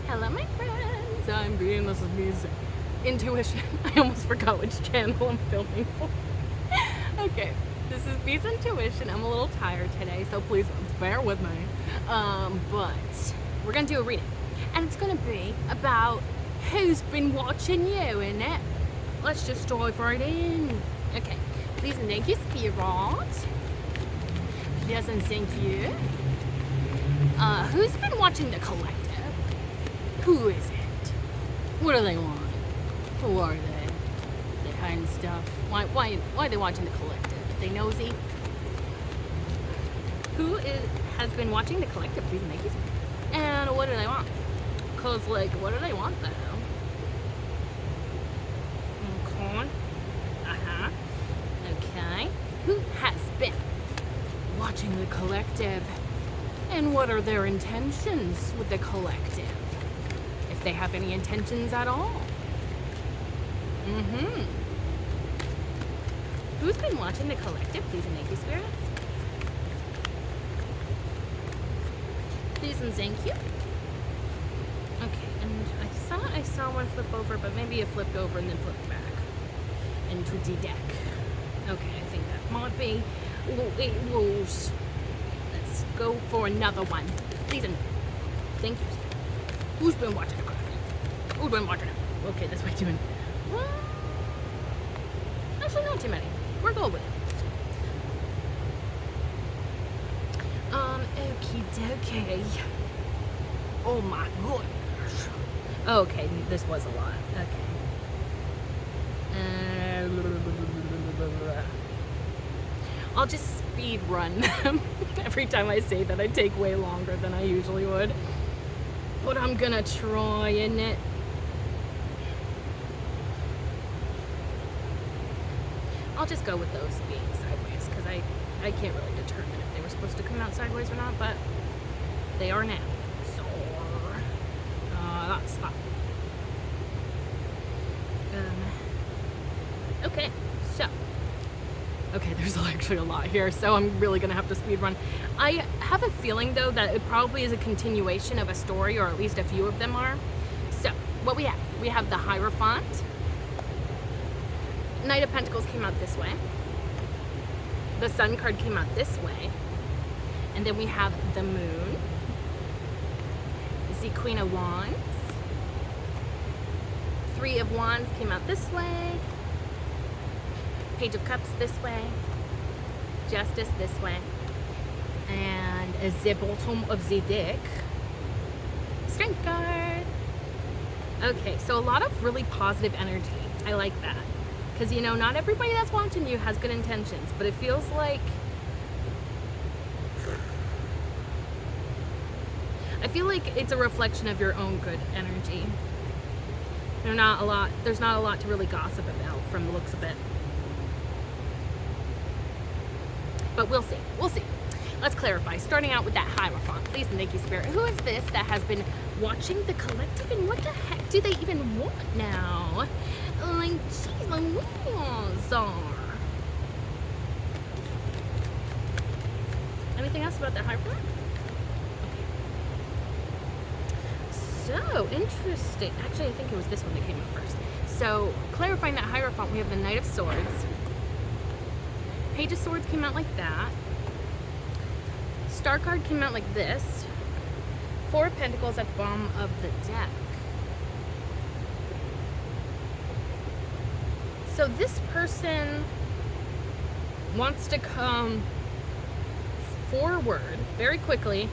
Hello, my friends. I'm Bean. This is Bean's Intuition. I almost forgot which channel I'm filming for. Okay, this is Bean's Intuition. I'm a little tired today, so please bear with me. But we're gonna do a reading, and it's gonna be about who's been watching you, innit? Let's just dive right in. Okay, please and thank you, Spirit. Please and thank you. Who's been watching The Collective? Who is it? What do they want? Who are they? They hiding stuff. Why are they watching The Collective? They nosy? Has been watching The Collective? Please make it. And what do they want? Cause like, what do they want though? Okay. Okay. Who has been watching The Collective? And what are their intentions with The Collective? If they have any intentions at all. Who's been watching The Collective? Please and thank you, Spirit. Please and thank you. Okay, and I thought I saw one flip over, but maybe it flipped over and then flipped back into the deck. Okay, I think that might be it rules. Let's go for another one. Please and thank you. Who's been watching The Collective? Who's been watching it? Okay, that's way too many. Actually, not too many. We're going with it. Okie dokie. Oh my goodness. Okay, this was a lot. Okay. I'll just speed run them. Every time I say that, I take way longer than I usually would. But I'm gonna try, innit? I'll just go with those being sideways, because I can't really determine if they were supposed to come out sideways or not, but they are now. So, that's that. Okay, so. Okay, there's actually a lot here, so I'm really gonna have to speed run. I have a feeling, though, that it probably is a continuation of a story, or at least a few of them are. So, what we have the Hierophant. Knight of Pentacles came out this way. The Sun card came out this way. And then we have the Moon. The Queen of Wands. Three of Wands came out this way. Page of Cups this way. Justice this way. And the bottom of the deck. Strength card. Okay, so a lot of really positive energy. I like that. Because, you know, not everybody that's watching you has good intentions, but it feels like... I feel like it's a reflection of your own good energy. There's not a lot to really gossip about from the looks of it. But we'll see. We'll see. Let's clarify. Starting out with that Hierophant. Please and thank you, Spirit. Who is this that has been watching The Collective, and what the heck do they even want now? Like, jeez, the wheels are. Anything else about the Hierophant? Okay. So, interesting. Actually, I think it was this one that came out first. So, clarifying that Hierophant, we have the Knight of Swords. Page of Swords came out like that. Star card came out like this. Four of Pentacles at the bottom of the deck. So this person wants to come forward very quickly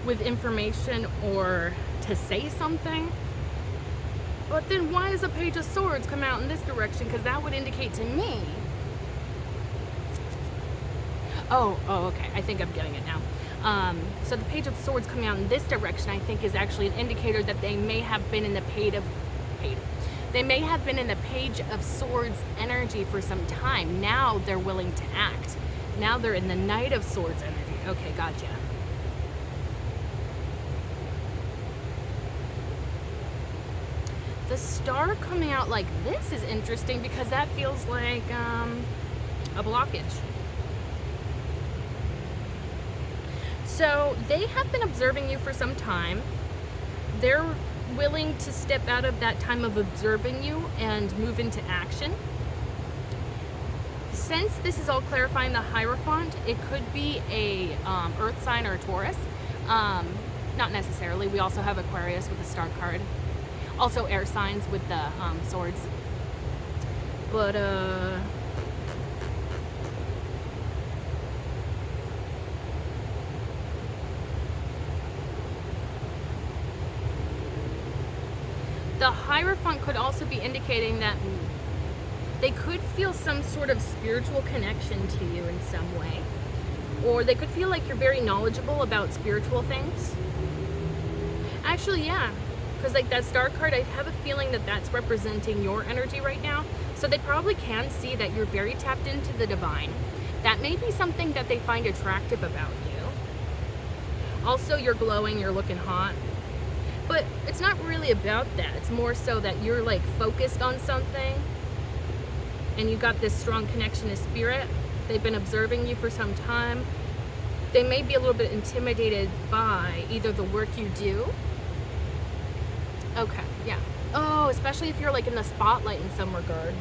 with information or to say something. But then why does a Page of Swords come out in this direction? Because that would indicate to me... Oh, okay. I think I'm getting it now. So the Page of Swords coming out in this direction, I think, is actually an indicator that they may have been in the They may have been in the Page of Swords energy for some time. Now they're willing to act. Now they're in the Knight of Swords energy. Okay, gotcha. The Star coming out like this is interesting because that feels like a blockage. So they have been observing you for some time. They're willing to step out of that time of observing you and move into action. Since this is all clarifying the Hierophant, it could be a Earth sign or a Taurus. Not necessarily. We also have Aquarius with the star card. Also air signs with the swords. But the Hierophant could also be indicating that they could feel some sort of spiritual connection to you in some way. Or they could feel like you're very knowledgeable about spiritual things. Actually, yeah. Because like that star card, I have a feeling that that's representing your energy right now. So they probably can see that you're very tapped into the divine. That may be something that they find attractive about you. Also, you're glowing, you're looking hot. But it's not really about that. It's more so that you're like focused on something and you got this strong connection to spirit. They've been observing you for some time. They may be a little bit intimidated by either the work you do. Okay, yeah. Oh, especially if you're like in the spotlight in some regard.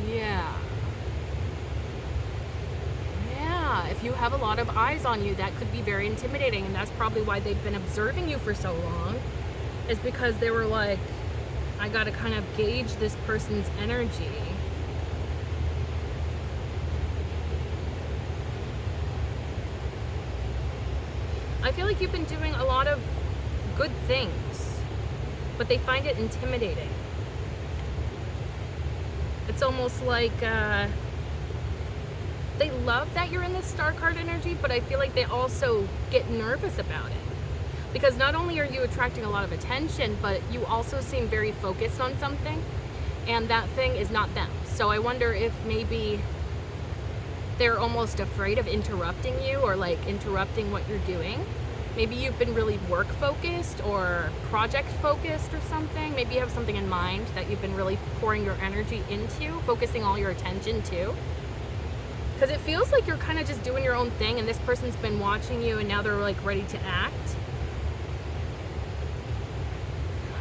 Yeah. Yeah, if you have a lot of eyes on you, that could be very intimidating, and that's probably why they've been observing you for so long, is because they were like, I gotta kind of gauge this person's energy. I feel like you've been doing a lot of good things, but they find it intimidating. It's almost like they love that you're in this star card energy, but I feel like they also get nervous about it. Because not only are you attracting a lot of attention, but you also seem very focused on something, and that thing is not them. So I wonder if maybe they're almost afraid of interrupting you, or like interrupting what you're doing. Maybe you've been really work focused or project focused or something. Maybe you have something in mind that you've been really pouring your energy into, focusing all your attention to. Because it feels like you're kind of just doing your own thing, and this person's been watching you and now they're like ready to act.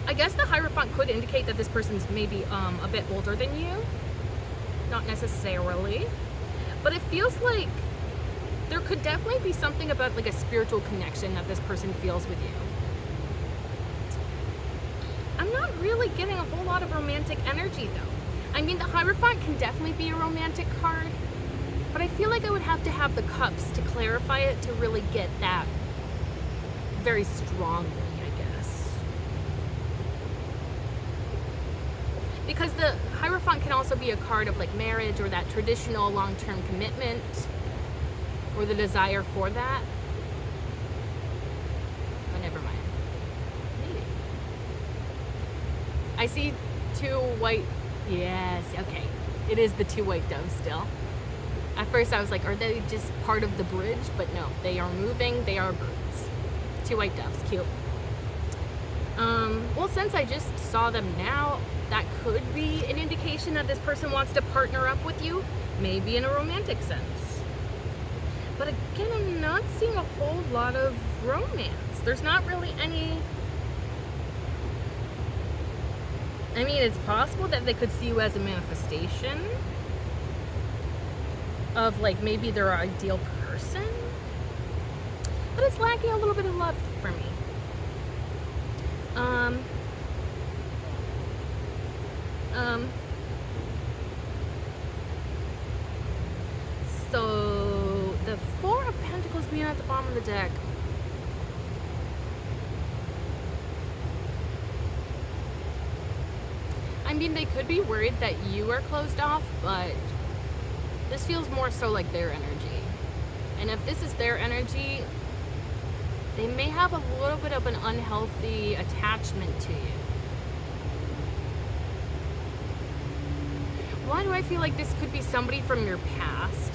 I guess the Hierophant could indicate that this person's maybe a bit older than you. Not necessarily. But it feels like there could definitely be something about like a spiritual connection that this person feels with you. I'm not really getting a whole lot of romantic energy though. I mean, the Hierophant can definitely be a romantic card, but I feel like I would have to have the cups to clarify it to really get that very strongly, I guess. Because the Hierophant can also be a card of like marriage or that traditional long-term commitment or the desire for that. Oh, never mind. Maybe. I see two white, yes, okay. It is the two white doves still. At first I was like, are they just part of the bridge? But no, they are moving, they are birds. Two white doves, cute. Well, since I just saw them now, that could be an indication that this person wants to partner up with you, maybe in a romantic sense. But again, I'm not seeing a whole lot of romance. There's not really any. I mean, it's possible that they could see you as a manifestation of like maybe their ideal person, but it's lacking a little bit of love for me. So the Four of Pentacles being at the bottom of the deck. I mean, they could be worried that you are closed off, but this feels more so like their energy. And if this is their energy, they may have a little bit of an unhealthy attachment to you. Why do I feel like this could be somebody from your past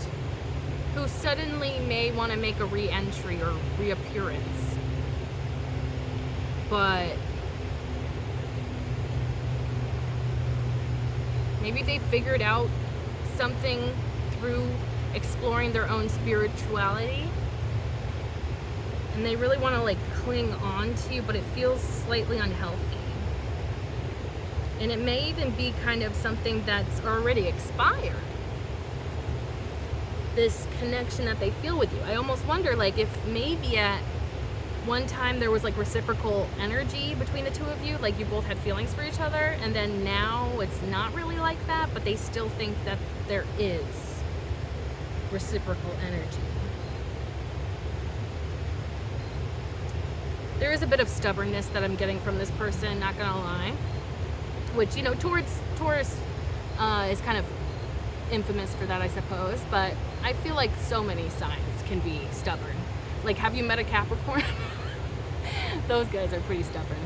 who suddenly may want to make a re-entry or reappearance? But maybe they figured out something through exploring their own spirituality and they really want to like cling on to you, but it feels slightly unhealthy. And it may even be kind of something that's already expired. This connection that they feel with you. I almost wonder like if maybe at one time there was like reciprocal energy between the two of you, like you both had feelings for each other, and then now it's not really like that, but they still think that there is reciprocal energy. There is a bit of stubbornness that I'm getting from this person, not gonna lie. Which, you know, Taurus is kind of infamous for that, I suppose. But I feel like so many signs can be stubborn. Like, have you met a Capricorn? Those guys are pretty stubborn.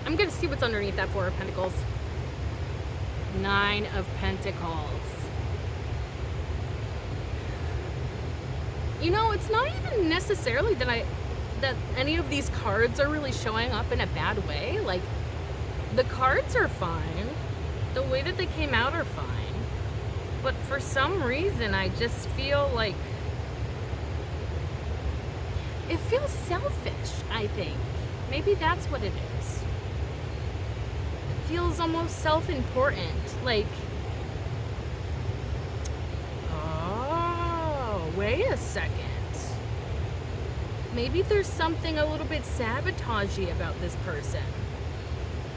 I'm gonna see what's underneath that Four of Pentacles. Nine of Pentacles. You know, it's not even necessarily that any of these cards are really showing up in a bad way. Like, the cards are fine. The way that they came out are fine. But for some reason, I just feel like it feels selfish, I think. Maybe that's what it is. Feels almost self-important, like, oh, wait a second, maybe there's something a little bit sabotagey about this person.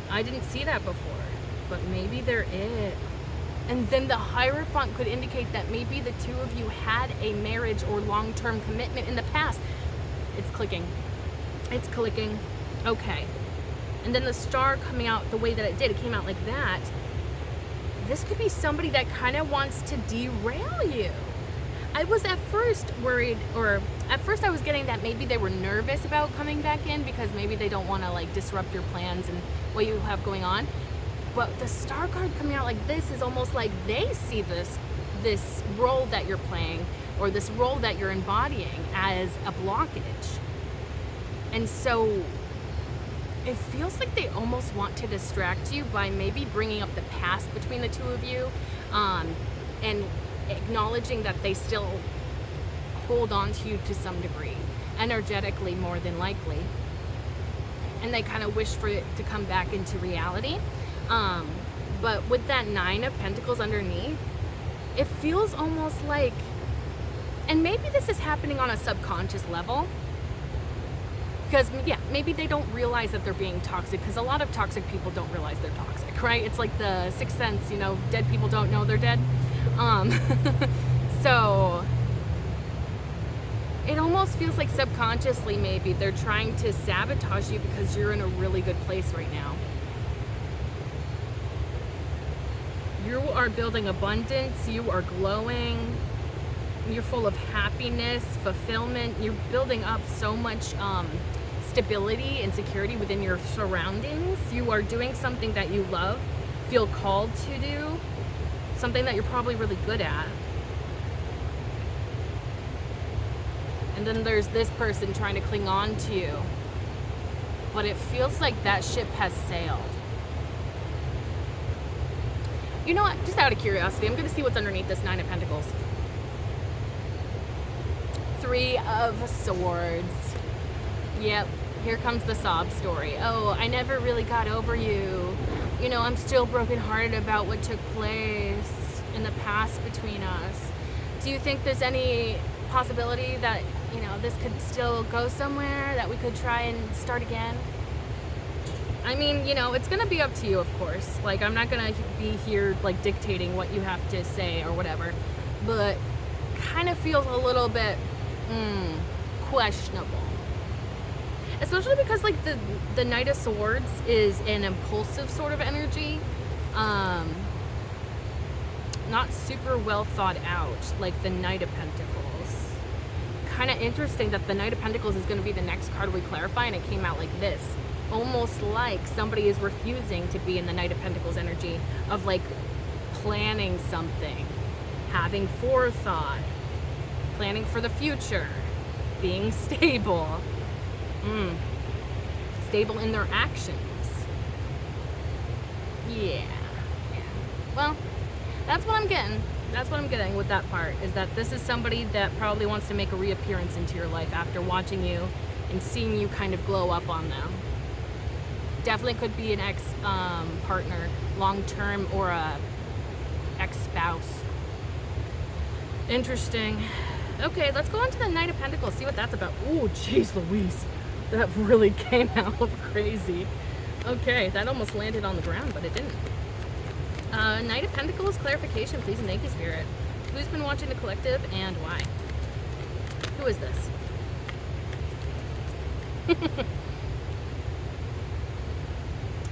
I didn't see that before, but maybe there is. And then the Hierophant could indicate that maybe the two of you had a marriage or long-term commitment in the past. It's clicking. It's clicking. Okay. And then the Star coming out the way that it did, it came out like that. This could be somebody that kind of wants to derail you. I was at first worried, or at first I was getting that maybe they were nervous about coming back in because maybe they don't want to like disrupt your plans and what you have going on. But the Star card coming out like this is almost like they see this role that you're playing, or this role that you're embodying, as a blockage. And so it feels like they almost want to distract you by maybe bringing up the past between the two of you, and acknowledging that they still hold on to you to some degree, energetically more than likely. And they kind of wish for it to come back into reality. But with that Nine of Pentacles underneath, it feels almost like, and maybe this is happening on a subconscious level, because, yeah, maybe they don't realize that they're being toxic, because a lot of toxic people don't realize they're toxic, right? It's like the Sixth Sense, you know, dead people don't know they're dead. So it almost feels like subconsciously maybe they're trying to sabotage you because you're in a really good place right now. You are building abundance, you are glowing, you're full of happiness, fulfillment, you're building up so much stability and security within your surroundings. You are doing something that you love, feel called to do, something that you're probably really good at. And then there's this person trying to cling on to you, but it feels like that ship has sailed. You know what, just out of curiosity, I'm going to see what's underneath this Nine of Pentacles. Three of Swords. Yep, here comes the sob story. Oh, I never really got over you. You know, I'm still brokenhearted about what took place in the past between us. Do you think there's any possibility that, you know, this could still go somewhere, that we could try and start again? I mean, you know, it's gonna be up to you, of course. Like, I'm not gonna be here, like, dictating what you have to say or whatever. But kind of feels a little bit questionable. Especially because, like, the Knight of Swords is an impulsive sort of energy. Not super well thought out, like the Knight of Pentacles. Kind of interesting that the Knight of Pentacles is going to be the next card we clarify, and it came out like this. Almost like somebody is refusing to be in the Knight of Pentacles energy of, like, planning something, having forethought, planning for the future, being stable, stable in their actions. Yeah. Well, that's what I'm getting. That's what I'm getting with that part, is that this is somebody that probably wants to make a reappearance into your life after watching you and seeing you kind of glow up on them. Definitely could be an ex-partner, long-term, or a ex-spouse. Interesting. Okay, let's go on to the Knight of Pentacles, see what that's about. Ooh, jeez Louise. That really came out crazy. Okay, that almost landed on the ground, but it didn't. Knight of Pentacles, clarification, please, and thank you, Spirit. Who's been watching the collective and why? Who is this?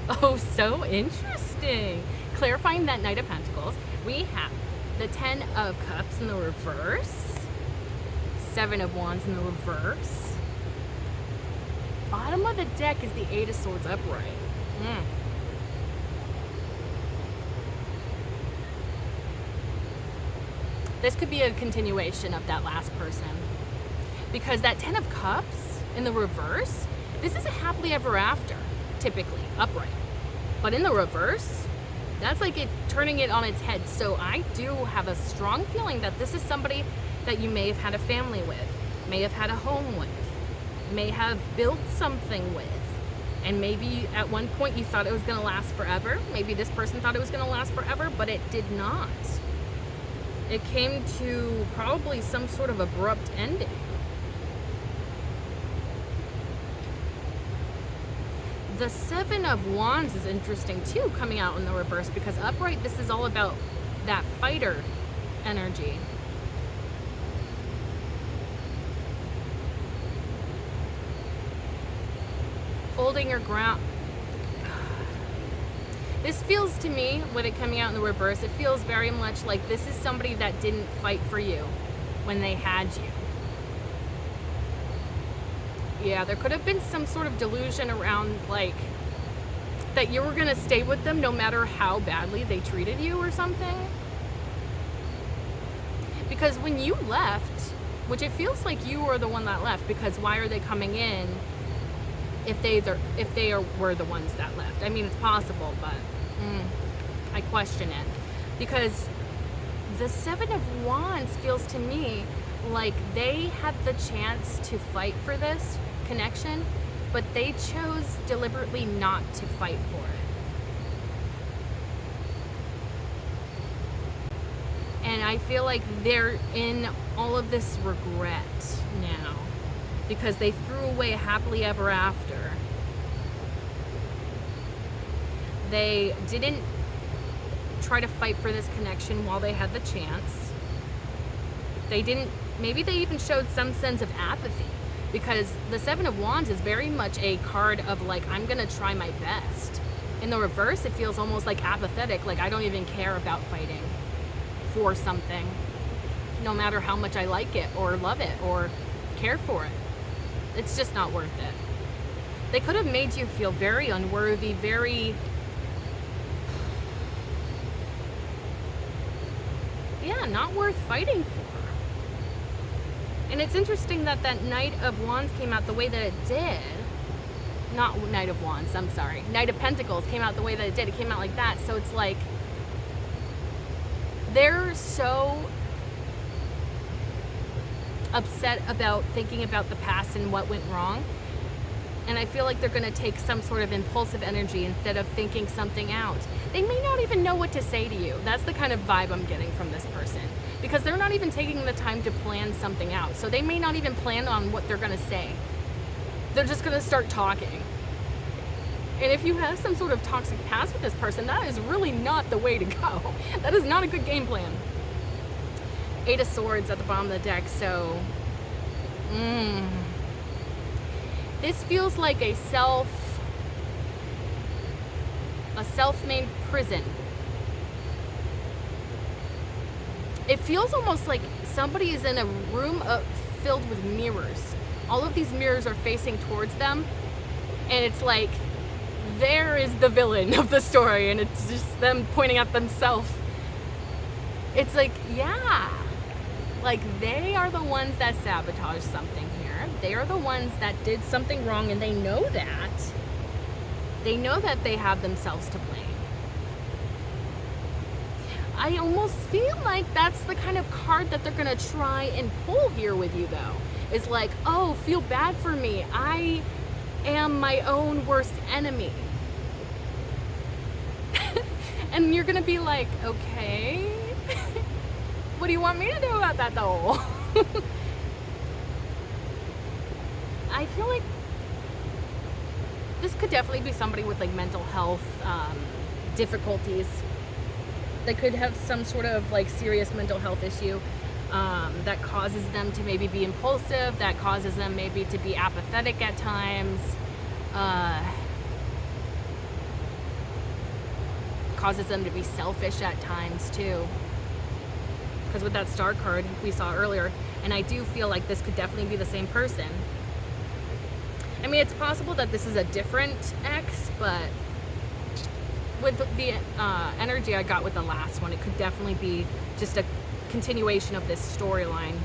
Oh, so interesting. Clarifying that Knight of Pentacles, we have the 10 of Cups in the reverse, 7 of Wands in the reverse. Bottom of the deck is the 8 of Swords upright. This could be a continuation of that last person, because that 10 of Cups in the reverse, this is a happily ever after, typically, upright. But in the reverse, that's like it turning it on its head. So I do have a strong feeling that this is somebody that you may have had a family with, may have had a home with, may have built something with. And maybe at one point you thought it was gonna last forever. Maybe this person thought it was gonna last forever, but it did not. It came to probably some sort of abrupt ending. The 7 of Wands is interesting too, coming out in the reverse, because upright, this is all about that fighter energy. Holding your ground. This feels to me, with it coming out in the reverse, it feels very much like this is somebody that didn't fight for you when they had you. Yeah, there could have been some sort of delusion around, like, that you were gonna stay with them no matter how badly they treated you or something. Because when you left, which it feels like you were the one that left, because why are they coming in if they were the ones that left? I mean, it's possible, but I question it. Because the 7 of Wands feels to me like they had the chance to fight for this connection, but they chose deliberately not to fight for it. And I feel like they're in all of this regret now because they threw away a happily ever after. They didn't try to fight for this connection while they had the chance. They didn't, maybe they even showed some sense of apathy, because the 7 of Wands is very much a card of like, I'm gonna try my best. In the reverse, it feels almost like apathetic, like I don't even care about fighting for something, no matter how much I like it or love it or care for it. It's just not worth it. They could have made you feel very unworthy, very, yeah, not worth fighting for. And it's interesting that that Knight of Wands came out the way that it did. Not Knight of Wands, I'm sorry. Knight of Pentacles came out the way that it did. It came out like that. So it's like, they're so upset about thinking about the past and what went wrong. And I feel like they're going to take some sort of impulsive energy instead of thinking something out. They may not even know what to say to you. That's the kind of vibe I'm getting from this person. Because they're not even taking the time to plan something out. So they may not even plan on what they're going to say. They're just going to start talking. And if you have some sort of toxic past with this person, that is really not the way to go. That is not a good game plan. 8 of Swords at the bottom of the deck, so this feels like a self-made prison. It feels almost like somebody is in a room filled with mirrors. All of these mirrors are facing towards them, and it's like there is the villain of the story, and it's just them pointing at themselves It's like, yeah. Like, they are the ones that sabotaged something here. They are the ones that did something wrong, and they know that. They know that they have themselves to blame. I almost feel like that's the kind of card that they're gonna try and pull here with you, though. Is like, oh, feel bad for me. I am my own worst enemy. And you're gonna be like, okay, what do you want me to do about that, though? I feel like this could definitely be somebody with like mental health difficulties. They could have some sort of like serious mental health issue that causes them to maybe be impulsive, that causes them maybe to be apathetic at times, causes them to be selfish at times too. Because with that star card we saw earlier, and I do feel like this could definitely be the same person. I mean, it's possible that this is a different ex, but with the energy I got with the last one, it could definitely be just a continuation of this storyline.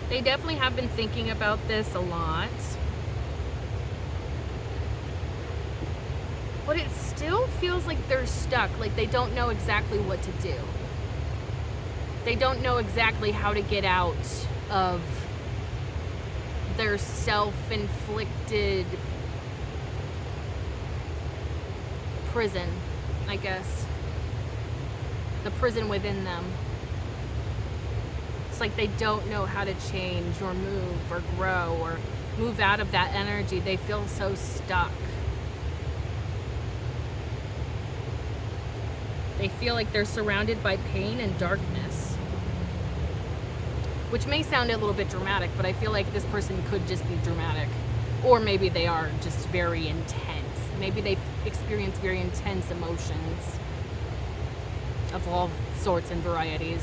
They definitely have been thinking about this a lot. But it still feels like they're stuck, like they don't know exactly what to do. They don't know exactly how to get out of their self-inflicted prison, I guess. The prison within them. It's like they don't know how to change or move or grow or move out of that energy. They feel so stuck. They feel like they're surrounded by pain and darkness. Which may sound a little bit dramatic, but I feel like this person could just be dramatic. Or maybe they are just very intense. Maybe they experience very intense emotions of all sorts and varieties.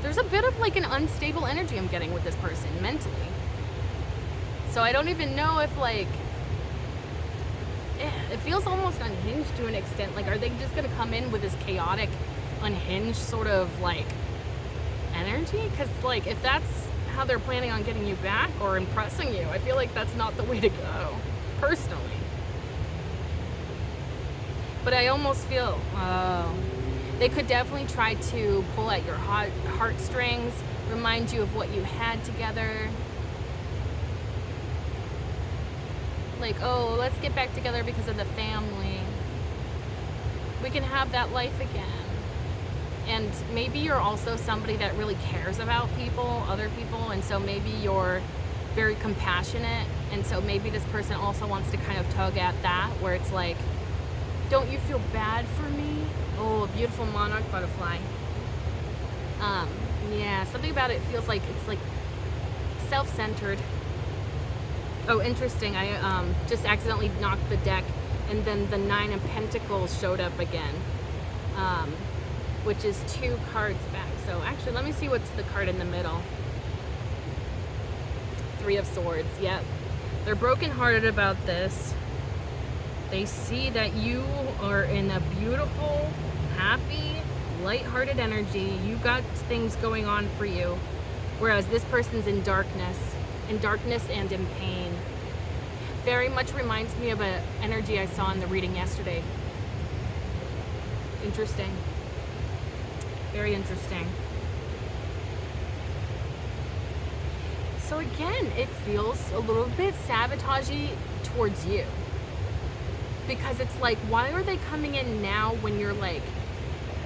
There's a bit of like an unstable energy I'm getting with this person mentally. So I don't even know if like, it feels almost unhinged to an extent. Like, are they just gonna come in with this chaotic, unhinged sort of like energy? Because like, if that's how they're planning on getting you back or impressing you, I feel like that's not the way to go, personally. But I almost feel, they could definitely try to pull at your heartstrings, remind you of what you had together. Like, oh, let's get back together because of the family. We can have that life again. And maybe you're also somebody that really cares about people, other people, and so maybe you're very compassionate, and so maybe this person also wants to kind of tug at that, where it's like, don't you feel bad for me? Oh, a beautiful monarch butterfly. Yeah, something about it feels like it's like self-centered. Oh, interesting. I just accidentally knocked the deck, and then the 9 of Pentacles showed up again, which is 2 cards back. So actually, let me see what's the card in the middle. 3 of Swords. Yep. They're brokenhearted about this. They see that you are in a beautiful, happy, lighthearted energy. You got things going on for you, whereas this person's in darkness and in pain. Very much reminds me of an energy I saw in the reading yesterday. Interesting. Very interesting. So again, it feels a little bit sabotagey towards you. Because it's like, why are they coming in now when you're like,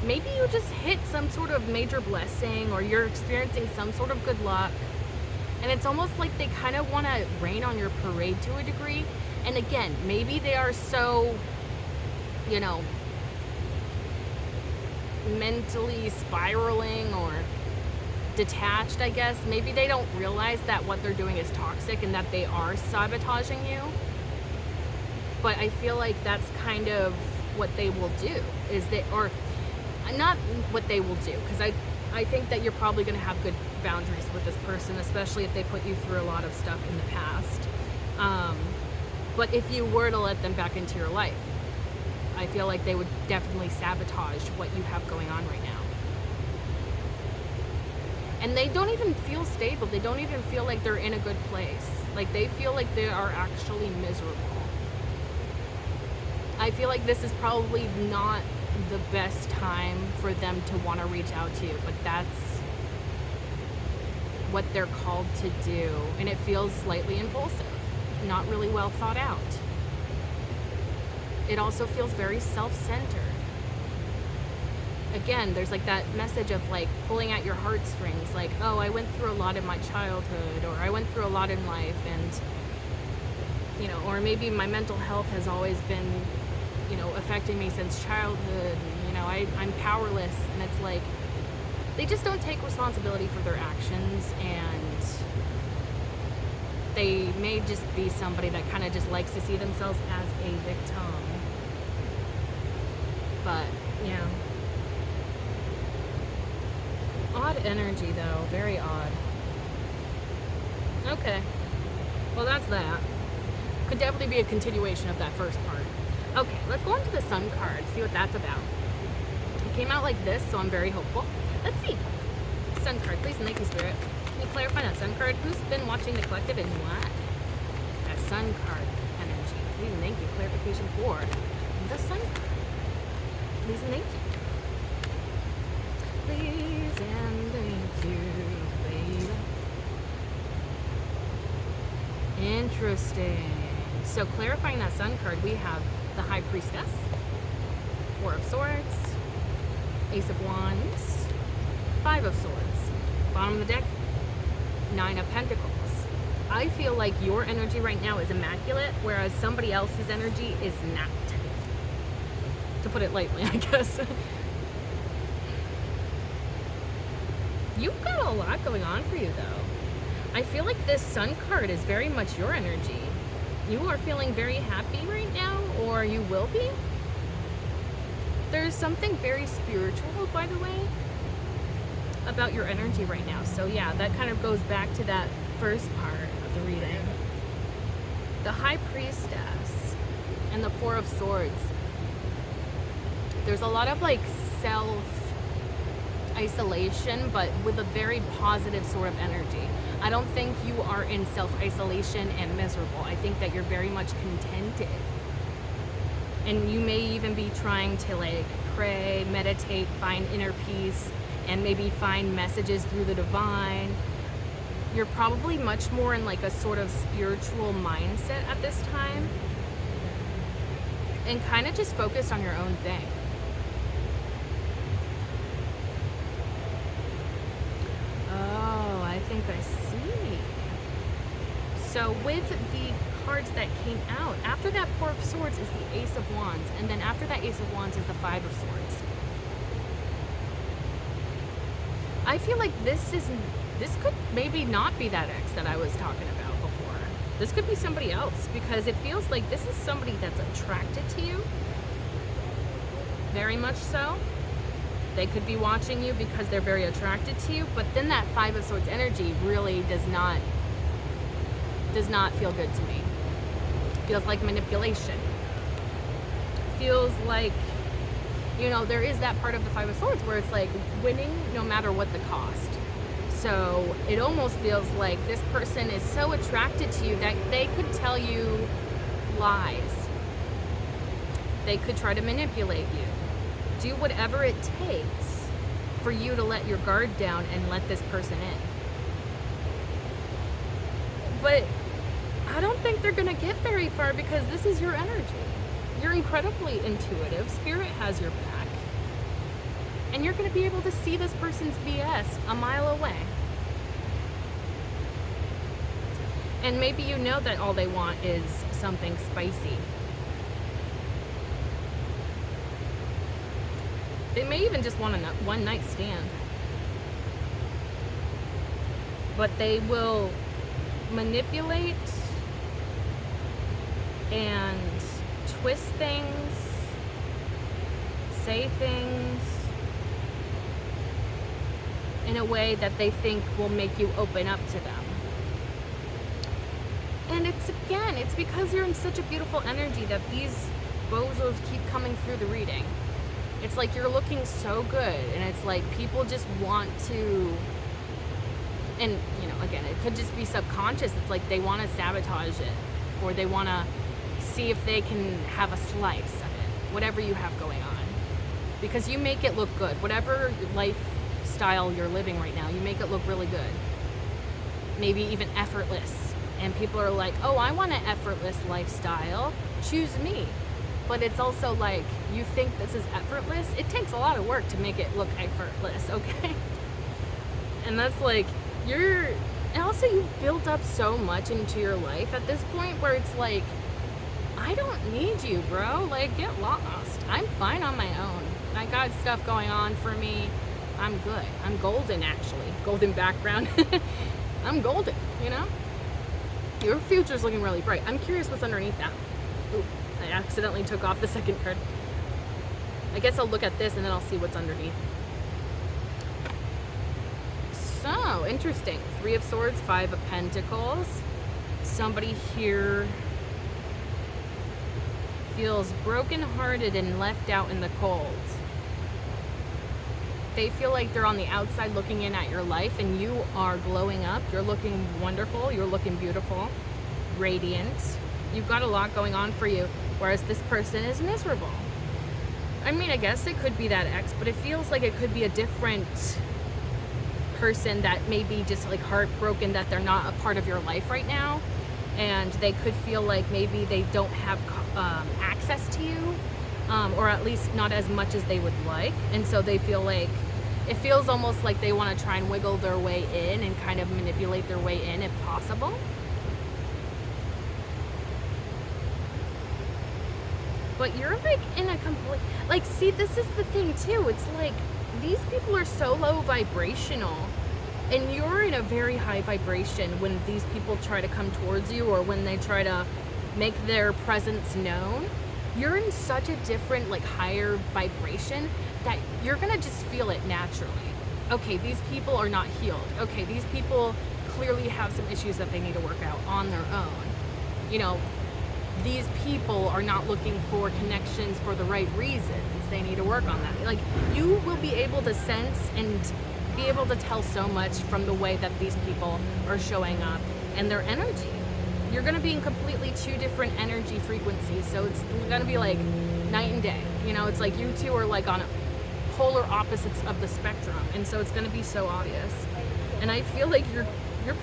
maybe you just hit some sort of major blessing, or you're experiencing some sort of good luck. And it's almost like they kind of want to rain on your parade to a degree. And again, maybe they are so, you know, mentally spiraling or detached, I guess. Maybe they don't realize that what they're doing is toxic and that they are sabotaging you. But I feel like that's kind of what they will do, is they, or not what they will do, because I think that you're probably going to have good boundaries with this person, especially if they put you through a lot of stuff in the past. But if you were to let them back into your life, I feel like they would definitely sabotage what you have going on right now. And they don't even feel stable. They don't even feel like they're in a good place. Like, they feel like they are actually miserable. I feel like this is probably not the best time for them to want to reach out to you, but that's what they're called to do. And it feels slightly impulsive, not really well thought out. It also feels very self-centered. Again, there's like that message of like pulling at your heartstrings, like, oh, I went through a lot in my childhood, or I went through a lot in life, and, you know, or maybe my mental health has always been, you know, affecting me since childhood, and, you know, I'm powerless. And it's like, they just don't take responsibility for their actions, and they may just be somebody that kind of just likes to see themselves as a victim. But, you know, odd energy though, very odd. Okay, well that's that. Could definitely be a continuation of that first part. Okay, let's go into the Sun card, see what that's about. It came out like this, so I'm very hopeful. Let's see. Sun card, please and thank you, Spirit. Can you clarify that Sun card? Who's been watching the collective and what? That Sun card energy. Please and thank you. Clarification for the Sun card. Please and thank you. Please and thank you, baby. Interesting. So clarifying that Sun card, we have the High Priestess, Four of Swords, Ace of Wands, Five of Swords. Bottom of the deck, Nine of Pentacles. I feel like your energy right now is immaculate, whereas somebody else's energy is not. To put it lightly, I guess. You've got a lot going on for you, though. I feel like this Sun card is very much your energy. You are feeling very happy right now, or you will be. There's something very spiritual, by the way, about your energy right now. So yeah, that kind of goes back to that first part of the reading. The High Priestess and the Four of Swords. There's a lot of like self-isolation, but with a very positive sort of energy. I don't think you are in self-isolation and miserable. I think that you're very much contented. And you may even be trying to like pray, meditate, find inner peace, and maybe find messages through the divine. You're probably much more in like a sort of spiritual mindset at this time, and kind of just focused on your own thing. Oh, I think I see. So with the cards that came out, after that Four of Swords is the Ace of Wands, and then after that Ace of Wands is the Five of Swords. I feel like this could maybe not be that ex that I was talking about before. This could be somebody else, because it feels like this is somebody that's attracted to you. Very much so. They could be watching you because they're very attracted to you, but then that Five of Swords energy really does not feel good to me. Feels like manipulation. Feels like, you know, there is that part of the Five of Swords where it's like winning no matter what the cost. So it almost feels like this person is so attracted to you that they could tell you lies. They could try to manipulate you. Do whatever it takes for you to let your guard down and let this person in. But I don't think they're gonna get very far, because this is your energy. You're incredibly intuitive. Spirit has your back. And you're gonna be able to see this person's BS a mile away. And maybe you know that all they want is something spicy. They may even just want a one-night stand. But they will manipulate and twist things, say things in a way that they think will make you open up to them. And it's because you're in such a beautiful energy that these bozos keep coming through the reading. It's like you're looking so good, and it's like people just want to, and again, it could just be subconscious. It's like they want to sabotage it, or they want to see if they can have a slice of it, whatever you have going on. Because you make it look good. Whatever lifestyle you're living right now, you make it look really good. Maybe even effortless. And people are like, oh, I want an effortless lifestyle. Choose me. But it's also like, you think this is effortless? It takes a lot of work to make it look effortless, okay? And that's like, and also you've built up so much into your life at this point where it's like, I don't need you, bro. Like, get lost. I'm fine on my own. I got stuff going on for me. I'm good. I'm golden, actually. Golden background. I'm golden, Your future's looking really bright. I'm curious what's underneath that. Ooh, I accidentally took off the second card. I guess I'll look at this and then I'll see what's underneath. So, interesting. 3 of Swords, 5 of Pentacles. Somebody here feels brokenhearted and left out in the cold. They feel like they're on the outside looking in at your life, and you are glowing up. You're looking wonderful. You're looking beautiful, radiant. You've got a lot going on for you, whereas this person is miserable. I mean, I guess it could be that ex, but it feels like it could be a different person that may be just like heartbroken that they're not a part of your life right now, and they could feel like maybe they don't have access to you, or at least not as much as they would like, and so they feel like it feels almost like they want to try and wiggle their way in and kind of manipulate their way in if possible. But you're like in a complete, like, see, this is the thing too. It's like these people are so low vibrational, and you're in a very high vibration when these people try to come towards you, or when they try to make their presence known. You're in such a different, like, higher vibration that you're gonna just feel it naturally. Okay, these people are not healed. Okay, these people clearly have some issues that they need to work out on their own. These people are not looking for connections for the right reasons. They need to work on that. Like, you will be able to sense and be able to tell so much from the way that these people are showing up and their energy. You're going to be in completely 2 different energy frequencies, so it's going to be like night and day. It's like you two are like on polar opposites of the spectrum, and so it's going to be so obvious. And I feel like you're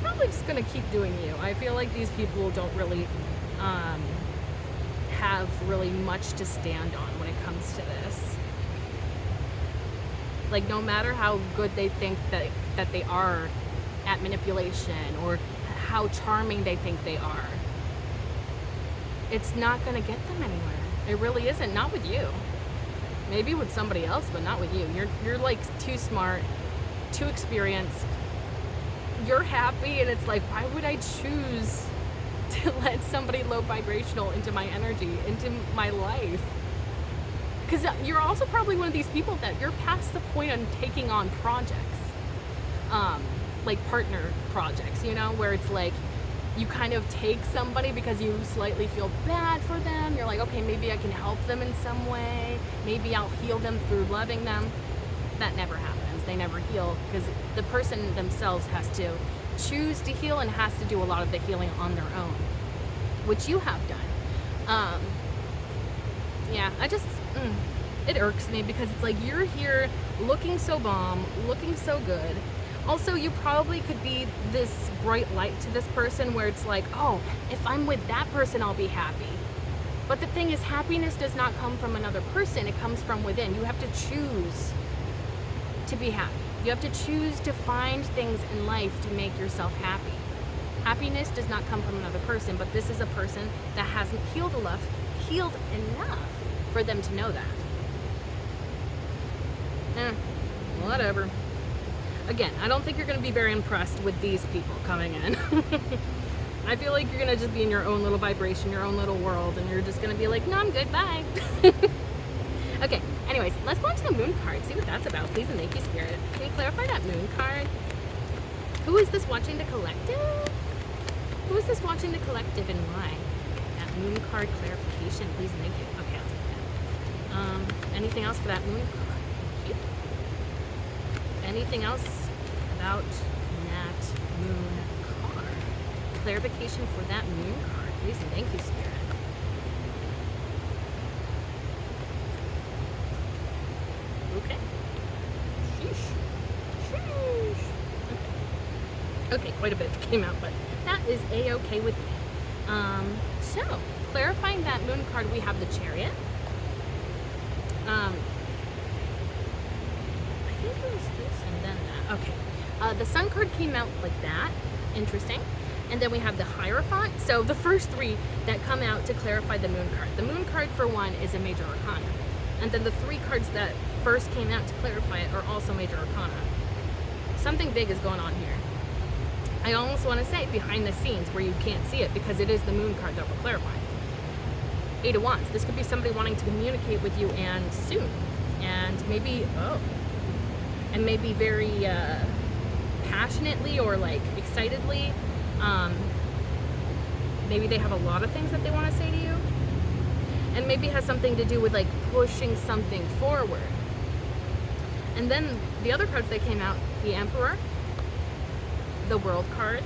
probably just going to keep doing you. I feel like these people don't really have really much to stand on when it comes to this. Like, no matter how good they think that they are at manipulation, or how charming they think they are, it's not going to get them anywhere. It really isn't. Not with you. Maybe with somebody else, but not with you. You're like too smart, too experienced. You're happy, and it's like, why would I choose to let somebody low vibrational into my energy, into my life? Because you're also probably one of these people that you're past the point on taking on projects, like partner projects, where it's like you kind of take somebody because you slightly feel bad for them. You're like, okay, maybe I can help them in some way. Maybe I'll heal them through loving them. That never happens. They never heal, because the person themselves has to choose to heal and has to do a lot of the healing on their own, which you have done. Yeah, it irks me, because it's like you're here looking so bomb, looking so good. Also, you probably could be this bright light to this person where it's like, oh, if I'm with that person, I'll be happy. But the thing is, happiness does not come from another person. It comes from within. You have to choose to be happy. You have to choose to find things in life to make yourself happy. Happiness does not come from another person, but this is a person that hasn't healed enough for them to know that. Whatever. Again, I don't think you're going to be very impressed with these people coming in. I feel like you're going to just be in your own little vibration, your own little world, and you're just going to be like, no, I'm good, bye. Okay, anyways, let's go into the moon card, see what that's about. Please and thank you, Spirit. Can you clarify that moon card? Who is this watching the collective? Who is this watching the collective and why? That moon card clarification, please and thank you. Okay, I'll take that. Anything else for that moon card? Thank you. Anything else about that moon card? Clarification for that moon card, please and thank you, Spirit. Okay. Sheesh. Sheesh. Okay, quite a bit came out, but that is a-okay with me. So, clarifying that moon card, we have the Chariot. I think it was this and then that. Okay. The Sun card came out like that. Interesting. And then we have the Hierophant. So the first three that come out to clarify the moon card. The moon card, for one, is a major arcana. And then the three cards that first came out to clarify it are also major arcana. Something big is going on here. I almost want to say behind the scenes where you can't see it because it is the moon card that we're clarifying. 8 of Wands. This could be somebody wanting to communicate with you and soon. And maybe, and maybe very passionately or like excitedly. Maybe they have a lot of things that they want to say to you. And maybe it has something to do with like pushing something forward. And then the other cards that came out, the Emperor, the World card,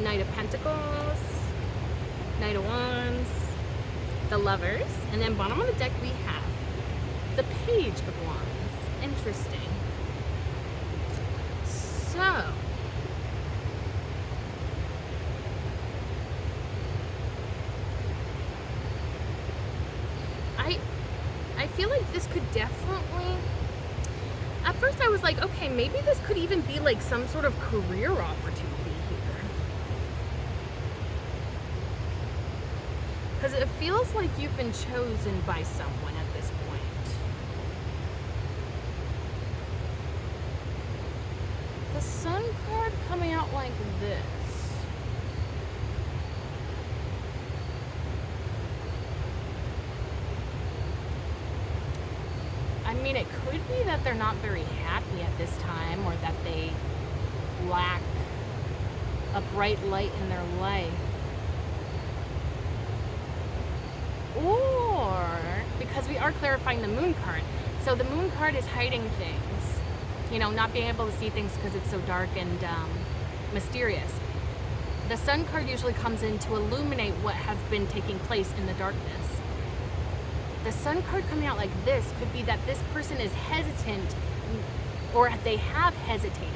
Knight of Pentacles, Knight of Wands, the Lovers, and then bottom of the deck we have the Page of Wands. Interesting. So, I feel like this could definitely, at first I was like, okay, maybe this could even be like some sort of career opportunity here. Because it feels like you've been chosen by someone at this point. The Sun card coming out like this. I mean, it could be that they're not very happy at this time, or that they lack a bright light in their life. Or, because we are clarifying the Moon card, so the Moon card is hiding things. You know, not being able to see things because it's so dark and mysterious. The Sun card usually comes in to illuminate what has been taking place in the darkness. The Sun card coming out like this could be that this person is hesitant, or they have hesitated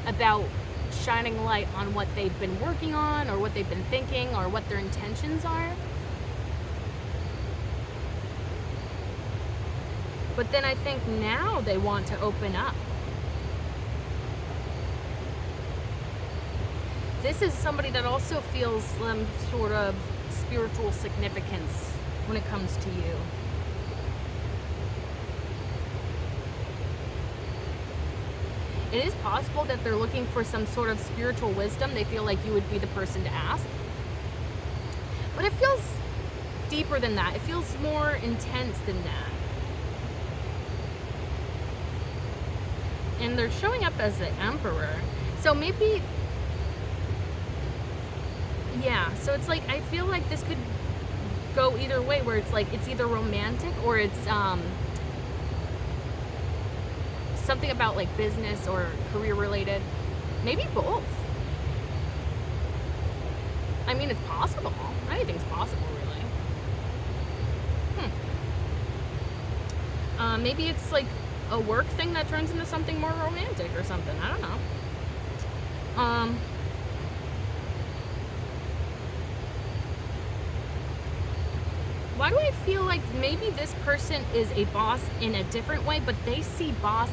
about shining light on what they've been working on, or what they've been thinking, or what their intentions are. But then I think now they want to open up. This is somebody that also feels some sort of spiritual significance when it comes to you. It is possible that they're looking for some sort of spiritual wisdom. They feel like you would be the person to ask. But it feels deeper than that. It feels more intense than that. And they're showing up as the Emperor. So maybe, yeah, so it's like, I feel like this could go either way, where it's like, it's either romantic or it's something about like business or career related. Maybe both. I mean, it's possible. Anything's possible, really. Maybe it's like a work thing that turns into something more romantic or something. I don't know. Why do I feel like maybe this person is a boss in a different way, but they see boss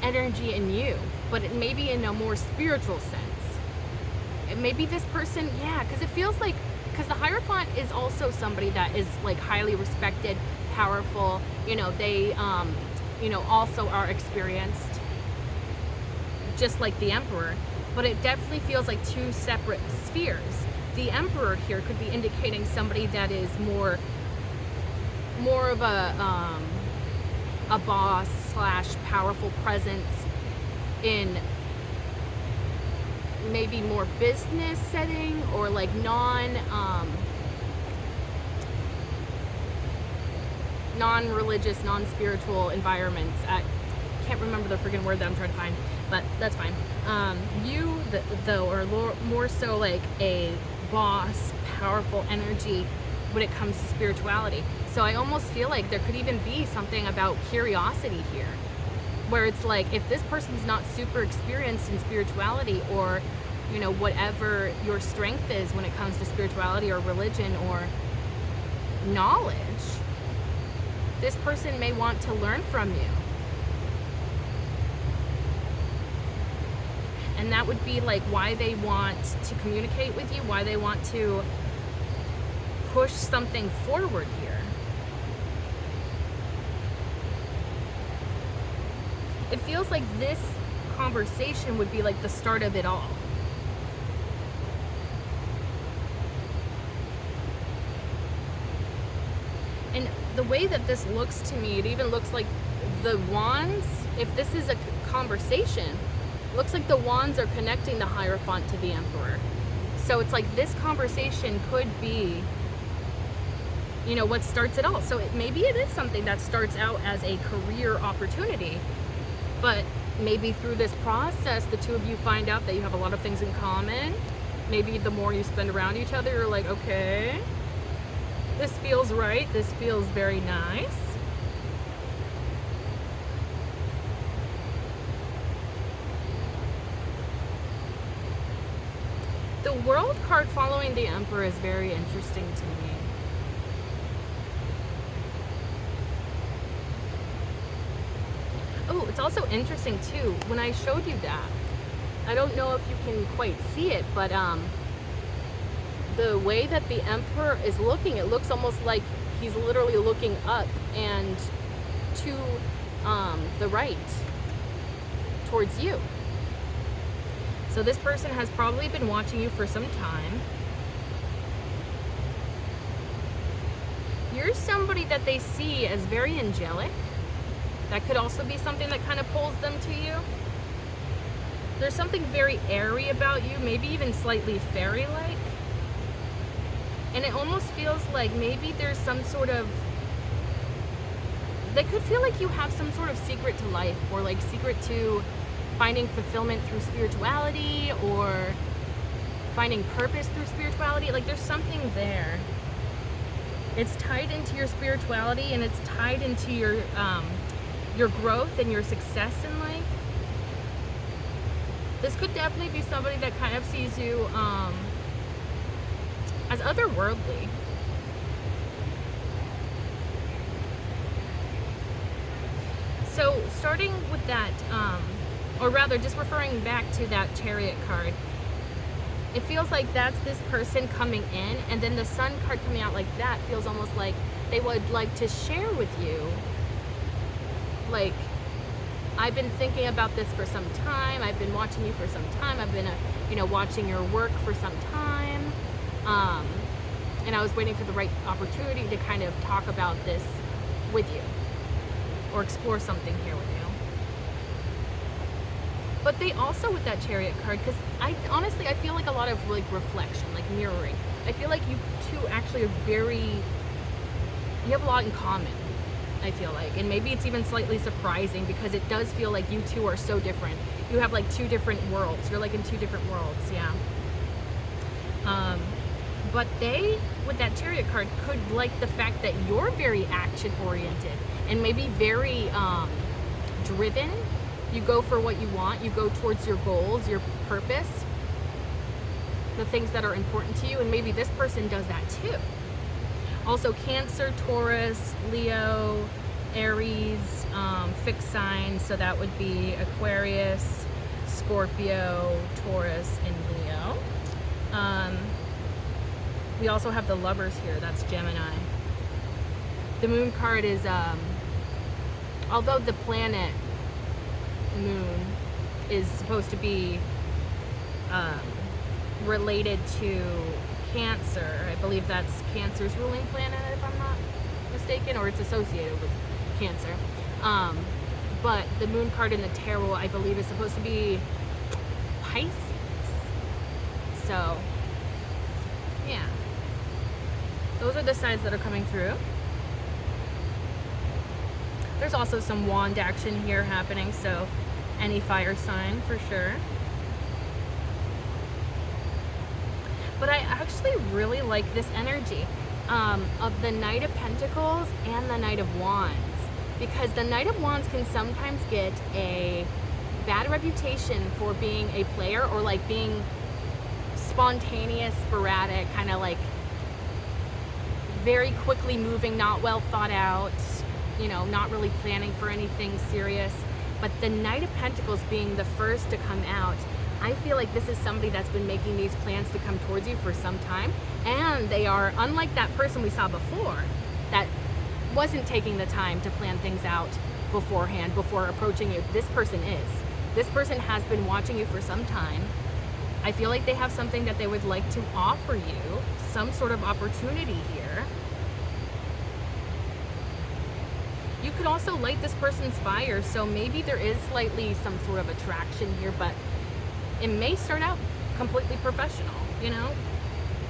energy in you, but it may be in a more spiritual sense. Maybe this person, yeah, because it feels like, because the Hierophant is also somebody that is like highly respected, powerful, you know, they, you know, also are experienced, just like the Emperor, but it definitely feels like two separate spheres. The Emperor here could be indicating somebody that is more of a boss / powerful presence in maybe more business setting or like non-religious, non-spiritual environments. I can't remember the freaking word that I'm trying to find, but that's fine. You, though, are more so like a boss, powerful energy when it comes to spirituality. So I almost feel like there could even be something about curiosity here, where it's like, if this person's not super experienced in spirituality, or whatever your strength is when it comes to spirituality or religion or knowledge, this person may want to learn from you. And that would be like why they want to communicate with you, why they want to push something forward here. It feels like this conversation would be like the start of it all. And the way that this looks to me, it even looks like the wands, if this is a conversation, looks like the wands are connecting the Hierophant to the Emperor. So it's like this conversation could be, what starts it all. So maybe it is something that starts out as a career opportunity, but maybe through this process, the two of you find out that you have a lot of things in common. Maybe the more you spend around each other, you're like, okay, this feels right. This feels very nice. The World card following the Emperor is very interesting to me. Oh, it's also interesting too, when I showed you that, I don't know if you can quite see it, but the way that the Emperor is looking, it looks almost like he's literally looking up and to the right towards you. So this person has probably been watching you for some time. You're somebody that they see as very angelic. That could also be something that kind of pulls them to you. There's something very airy about you, maybe even slightly fairy-like. And it almost feels like maybe there's some sort of, they could feel like you have some sort of secret to life, or like secret to finding fulfillment through spirituality, or finding purpose through spirituality. Like there's something there. It's tied into your spirituality, and it's tied into your growth and your success in life. This could definitely be somebody that kind of sees you as otherworldly. So starting with that, or rather just referring back to that Chariot card, it feels like that's this person coming in, and then the Sun card coming out like that feels almost like they would like to share with you, like, I've been thinking about this for some time, I've been watching you for some time, I've been watching your work for some time, and I was waiting for the right opportunity to kind of talk about this with you, or explore something here with you. But they also, with that Chariot card, because honestly I feel like a lot of like reflection, like mirroring. I feel like you two actually are you have a lot in common, I feel like. And maybe it's even slightly surprising, because it does feel like you two are so different. You have like two different worlds. You're like in two different worlds, yeah. But they, with that Chariot card, could like the fact that you're very action oriented and maybe very driven. You go for what you want. You go towards your goals, your purpose, the things that are important to you. And maybe this person does that too. Also Cancer, Taurus, Leo, Aries, fixed signs. So that would be Aquarius, Scorpio, Taurus, and Leo. We also have the Lovers here. That's Gemini. The Moon card is, although the planet Moon is supposed to be related to Cancer, I believe that's Cancer's ruling planet, if I'm not mistaken, or it's associated with Cancer. But the Moon card in the tarot, I believe, is supposed to be Pisces. So, yeah. Those are the sides that are coming through. There's also some wand action here happening, so any fire sign for sure. But I actually really like this energy of the Knight of Pentacles and the Knight of Wands, because the Knight of Wands can sometimes get a bad reputation for being a player, or like being spontaneous, sporadic, kind of like very quickly moving, not well thought out, you know, not really planning for anything serious. But the Knight of Pentacles being the first to come out, I feel like this is somebody that's been making these plans to come towards you for some time, and they are, unlike that person we saw before that wasn't taking the time to plan things out beforehand before approaching you. This person is. This person has been watching you for some time. I feel like they have something that they would like to offer you, some sort of opportunity here. You could also light this person's fire, so maybe there is slightly some sort of attraction here, but it may start out completely professional, you know?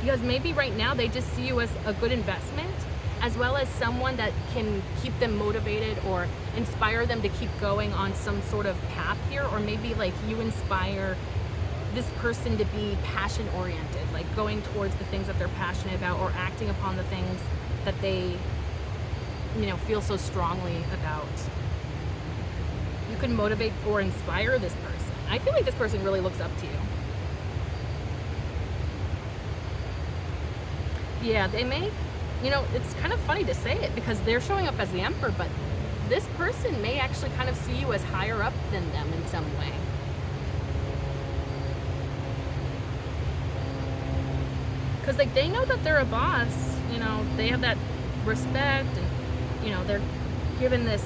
Because maybe right now they just see you as a good investment, as well as someone that can keep them motivated or inspire them to keep going on some sort of path here. Or maybe like you inspire this person to be passion oriented, like going towards the things that they're passionate about, or acting upon the things that they, you know, feel so strongly about. You can motivate or inspire this person. I feel like this person really looks up to you. Yeah, they may, you know, it's kind of funny to say it because they're showing up as the Emperor, but this person may actually kind of see you as higher up than them in some way. Because like they know that they're a boss, you know, they have that respect, and you know, they're given this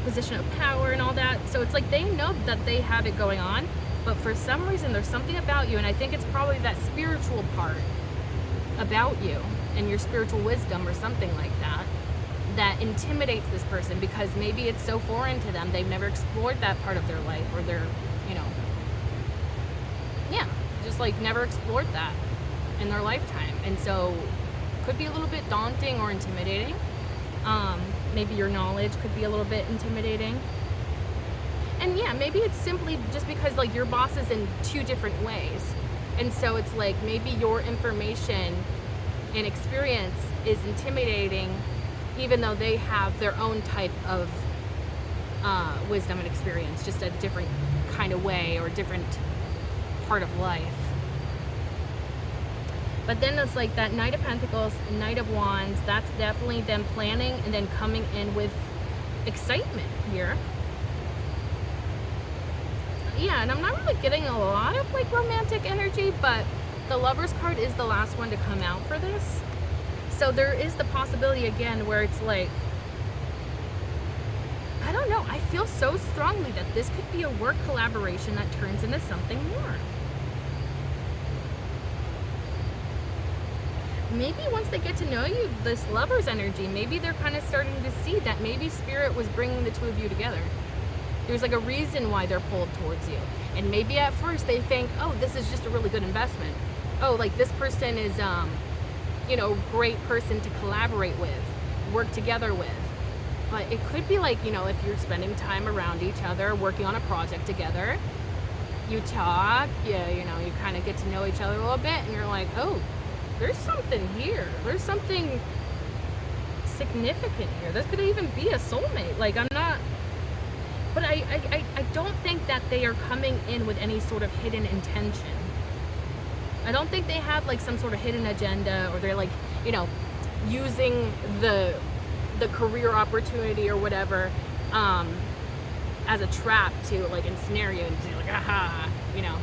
position of power and all that. So it's like they know that they have it going on, but for some reason there's something about you, and I think it's probably that spiritual part about you and your spiritual wisdom or something like that, that intimidates this person, because maybe it's so foreign to them. They've never explored that part of their life, or they're, you know, yeah, just like never explored that in their lifetime. And so could be a little bit daunting or intimidating. Maybe your knowledge could be a little bit intimidating. And yeah, maybe it's simply just because like your boss is in two different ways. And so it's like maybe your information and experience is intimidating, even though they have their own type of wisdom and experience, just a different kind of way or different part of life. But then it's like that Knight of Pentacles, Knight of Wands, that's definitely them planning and then coming in with excitement here. Yeah, and I'm not really getting a lot of like romantic energy, but the Lover's card is the last one to come out for this. So there is the possibility again where it's like, I don't know, I feel so strongly that this could be a work collaboration that turns into something more. Maybe once they get to know you, this Lover's energy, maybe they're kind of starting to see that maybe Spirit was bringing the two of you together. There's like a reason why they're pulled towards you. And maybe at first they think, oh, this is just a really good investment. Oh, like this person is, you know, great person to collaborate with, work together with. But it could be like, you know, if you're spending time around each other, working on a project together, you talk, yeah, you know, you kind of get to know each other a little bit, and you're like, oh, there's something here. There's something significant here. This could even be a soulmate. Like, I'm not, but I don't think that they are coming in with any sort of hidden intention. I don't think they have like some sort of hidden agenda, or they're like, you know, using the career opportunity or whatever as a trap to like ensnare you and say like, aha, you know,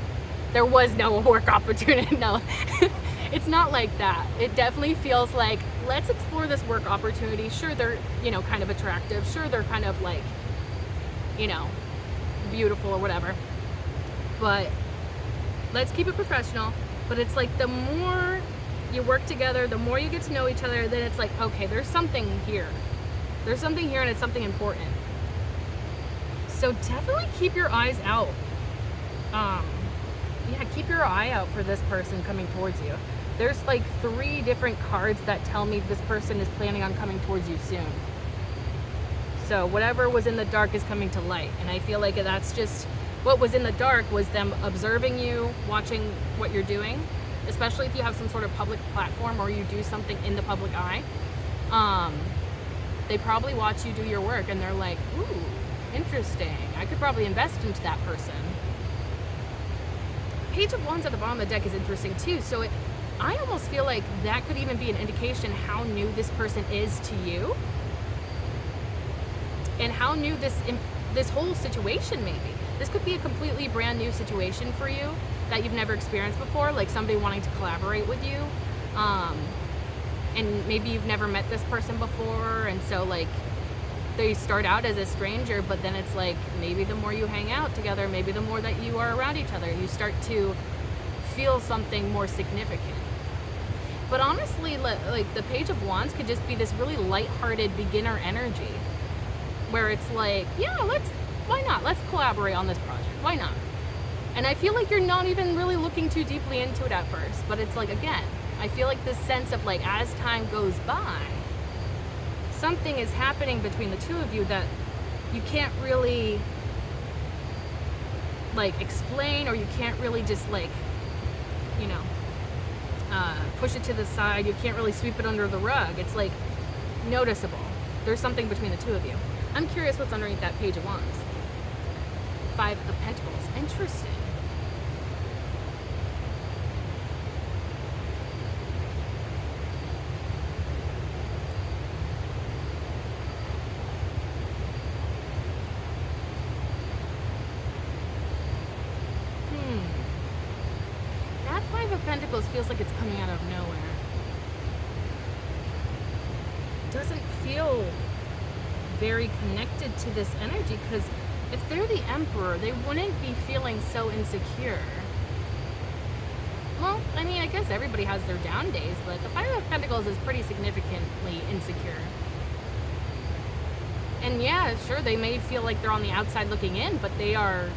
there was no work opportunity. No. It's not like that. It definitely feels like, let's explore this work opportunity. Sure, they're, you know, kind of attractive. Sure, they're kind of like, you know, beautiful or whatever. But let's keep it professional. But it's like the more you work together, the more you get to know each other, then it's like, okay, there's something here. There's something here, and it's something important. So definitely keep your eyes out. yeah, keep your eye out for this person coming towards you. There's like 3 different cards that tell me this person is planning on coming towards you soon. So whatever was in the dark is coming to light. And I feel like that's just what was in the dark was them observing you, watching what you're doing, especially if you have some sort of public platform or you do something in the public eye. They probably watch you do your work and they're like, ooh, interesting. I could probably invest into that person. Page of Wands at the bottom of the deck is interesting too. So I almost feel like that could even be an indication how new this person is to you. And how new this whole situation may be. This could be a completely brand new situation for you that you've never experienced before, like somebody wanting to collaborate with you. And maybe you've never met this person before, and so like they start out as a stranger, but then it's like maybe the more you hang out together, maybe the more that you are around each other, you start to feel something more significant. But honestly, like the Page of Wands could just be this really lighthearted beginner energy where it's like, yeah, why not? Let's collaborate on this project. Why not? And I feel like you're not even really looking too deeply into it at first, but it's like, again, I feel like this sense of like, as time goes by, something is happening between the two of you that you can't really like explain, or you can't really just like, you know, push it to the side. You can't really sweep it under the rug. It's like noticeable. There's something between the two of you. I'm curious what's underneath that Page of Wands. 5 of Pentacles. Interesting. That 5 of Pentacles feels like it's coming out of nowhere. Doesn't feel very connected to this energy, because if they're the Emperor, they wouldn't be feeling so insecure. Well, I mean, I guess everybody has their down days, but the 5 of Pentacles is pretty significantly insecure. And yeah, sure, they may feel like they're on the outside looking in, but they are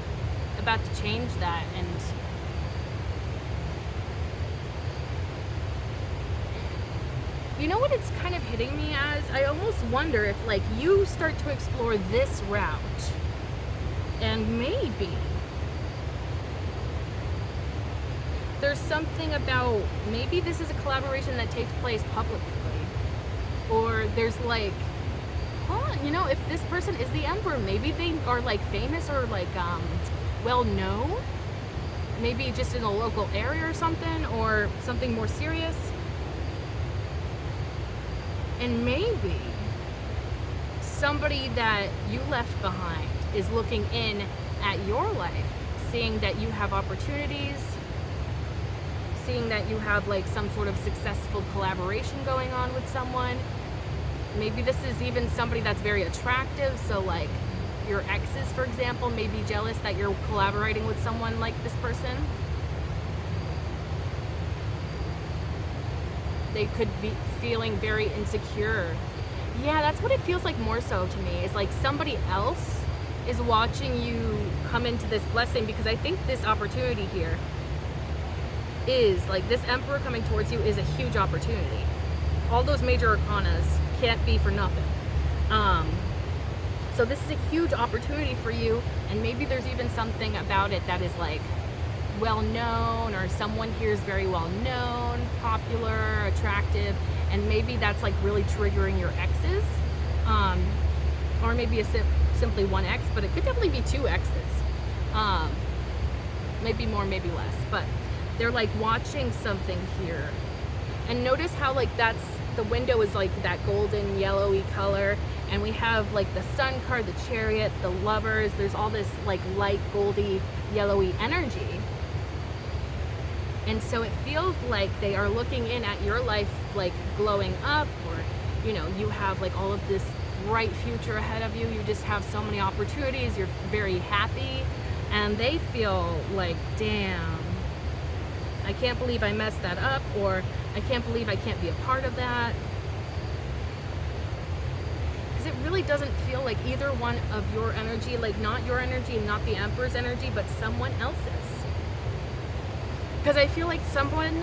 about to change that. And you know what it's kind of hitting me as? I almost wonder if like you start to explore this route, and maybe there's something about, maybe this is a collaboration that takes place publicly, or there's like, you know, if this person is the Emperor, maybe they are like famous or like well known, maybe just in a local area or something more serious. And maybe somebody that you left behind is looking in at your life, seeing that you have opportunities, seeing that you have like some sort of successful collaboration going on with someone. Maybe this is even somebody that's very attractive, so like your exes, for example, may be jealous that you're collaborating with someone like this person. They could be feeling very insecure. Yeah, that's what it feels like more so to me. It's like somebody else is watching you come into this blessing, because I think this opportunity here is like, this Emperor coming towards you is a huge opportunity. All those major arcanas can't be for nothing. So this is a huge opportunity for you, and maybe there's even something about it that is like well known, or someone here is very well known, popular, attractive, and maybe that's like really triggering your exes, or maybe simply one ex, but it could definitely be 2 exes, maybe more, maybe less, but they're like watching something here. And notice how like the window is like that golden yellowy color, and we have like the Sun card, the Chariot, the Lovers. There's all this like light goldy yellowy energy. And so it feels like they are looking in at your life, like glowing up, or, you know, you have like all of this bright future ahead of you. You just have so many opportunities. You're very happy, and they feel like, damn, I can't believe I messed that up, or I can't believe I can't be a part of that. Because it really doesn't feel like either one of your energy, like not your energy and not the Emperor's energy, but someone else's. Because I feel like someone,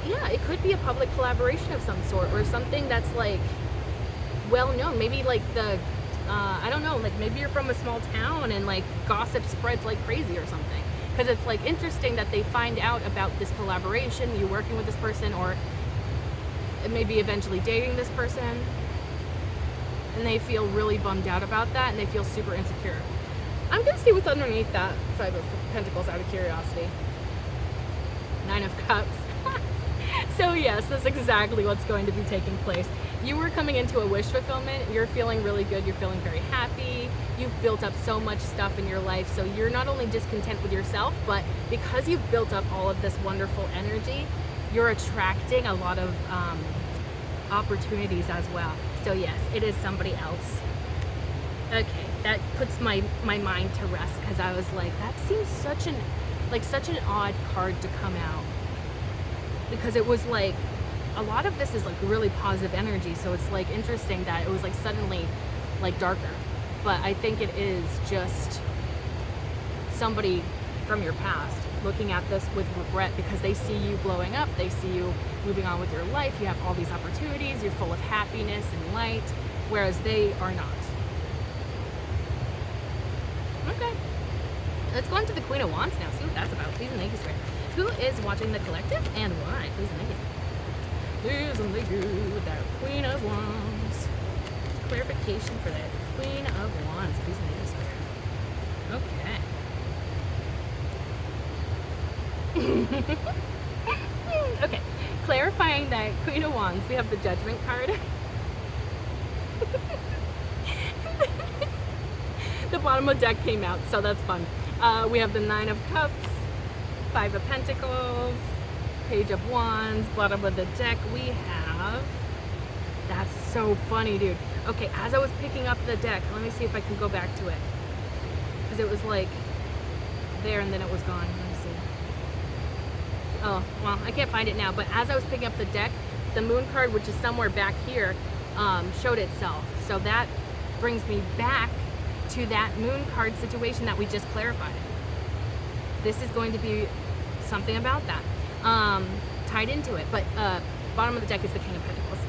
yeah, it could be a public collaboration of some sort, or something that's like well known. Maybe like I don't know, like maybe you're from a small town and like gossip spreads like crazy or something. Because it's like interesting that they find out about this collaboration, you working with this person, or maybe eventually dating this person, and they feel really bummed out about that, and they feel super insecure. I'm gonna see what's underneath that Five of Pentacles out of curiosity. Nine of Cups. So yes, that's exactly what's going to be taking place. You were coming into a wish fulfillment. You're feeling really good. You're feeling very happy. You've built up so much stuff in your life. So you're not only discontent with yourself, but because you've built up all of this wonderful energy, you're attracting a lot of opportunities as well. So yes, it is somebody else. Okay, that puts my mind to rest, because I was like, that seems such an odd card to come out. Because it was like, a lot of this is like really positive energy, so it's like interesting that it was like suddenly like darker. But I think it is just somebody from your past looking at this with regret, because they see you blowing up, they see you moving on with your life, you have all these opportunities, you're full of happiness and light, whereas they are not. Okay, let's go on to the Queen of Wands now, see what that's about. Please and thank you, Spirit. Who is watching the collective and why? Please and thank you. Please and thank you. That Queen of Wands. Clarification for that Queen of Wands. Please and thank you, Spirit. Okay. Okay. Clarifying that Queen of Wands, we have the Judgment card. The bottom of the deck came out, so that's fun. We have the Nine of Cups, Five of Pentacles, Page of Wands, bottom of the deck we have, that's so funny, dude. Okay, as I was picking up the deck, let me see if I can go back to it, because it was like there and then it was gone. Let me see. Oh, well, I can't find it now, but as I was picking up the deck, the Moon card, which is somewhere back here, showed itself. So that brings me back to that Moon card situation that we just clarified. This is going to be something about that tied into it. But bottom of the deck is the King of Pentacles.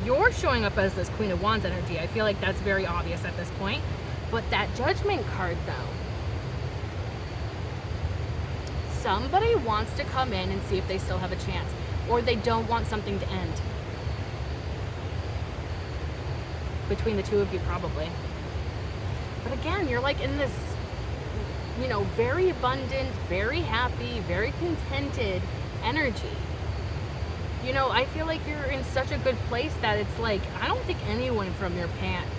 You're showing up as this Queen of Wands energy. I feel like that's very obvious at this point. But that Judgment card, though, somebody wants to come in and see if they still have a chance, or they don't want something to end. Between the two of you, probably. But again, you're like in this, you know, very abundant, very happy, very contented energy. You know, I feel like you're in such a good place that it's like, I don't think anyone from your pants,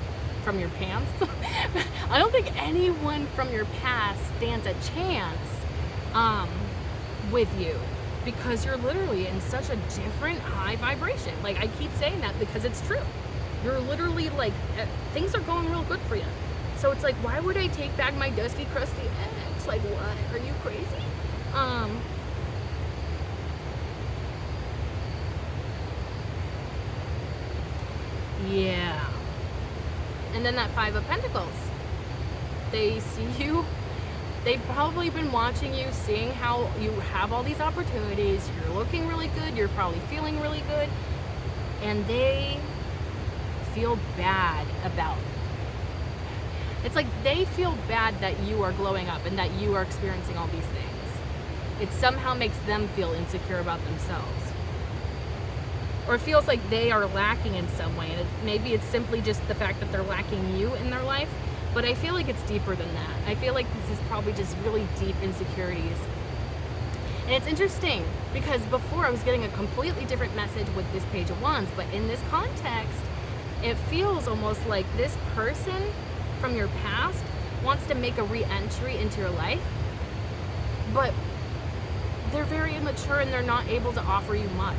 I don't think anyone from your past stands a chance with you, because you're literally in such a different high vibration. Like, I keep saying that because it's true. You're literally like, things are going real good for you. So it's like, why would I take back my dusty, crusty ex? Like, what? Are you crazy? Yeah. And then that Five of Pentacles. They see you. They've probably been watching you, seeing how you have all these opportunities. You're looking really good. You're probably feeling really good. And they feel bad about it. It's like they feel bad that you are glowing up and that you are experiencing all these things. It somehow makes them feel insecure about themselves. Or it feels like they are lacking in some way. And maybe it's simply just the fact that they're lacking you in their life. But I feel like it's deeper than that. I feel like this is probably just really deep insecurities. And it's interesting because before I was getting a completely different message with this Page of Wands. But in this context, it feels almost like this person from your past wants to make a re-entry into your life, but they're very immature and they're not able to offer you much.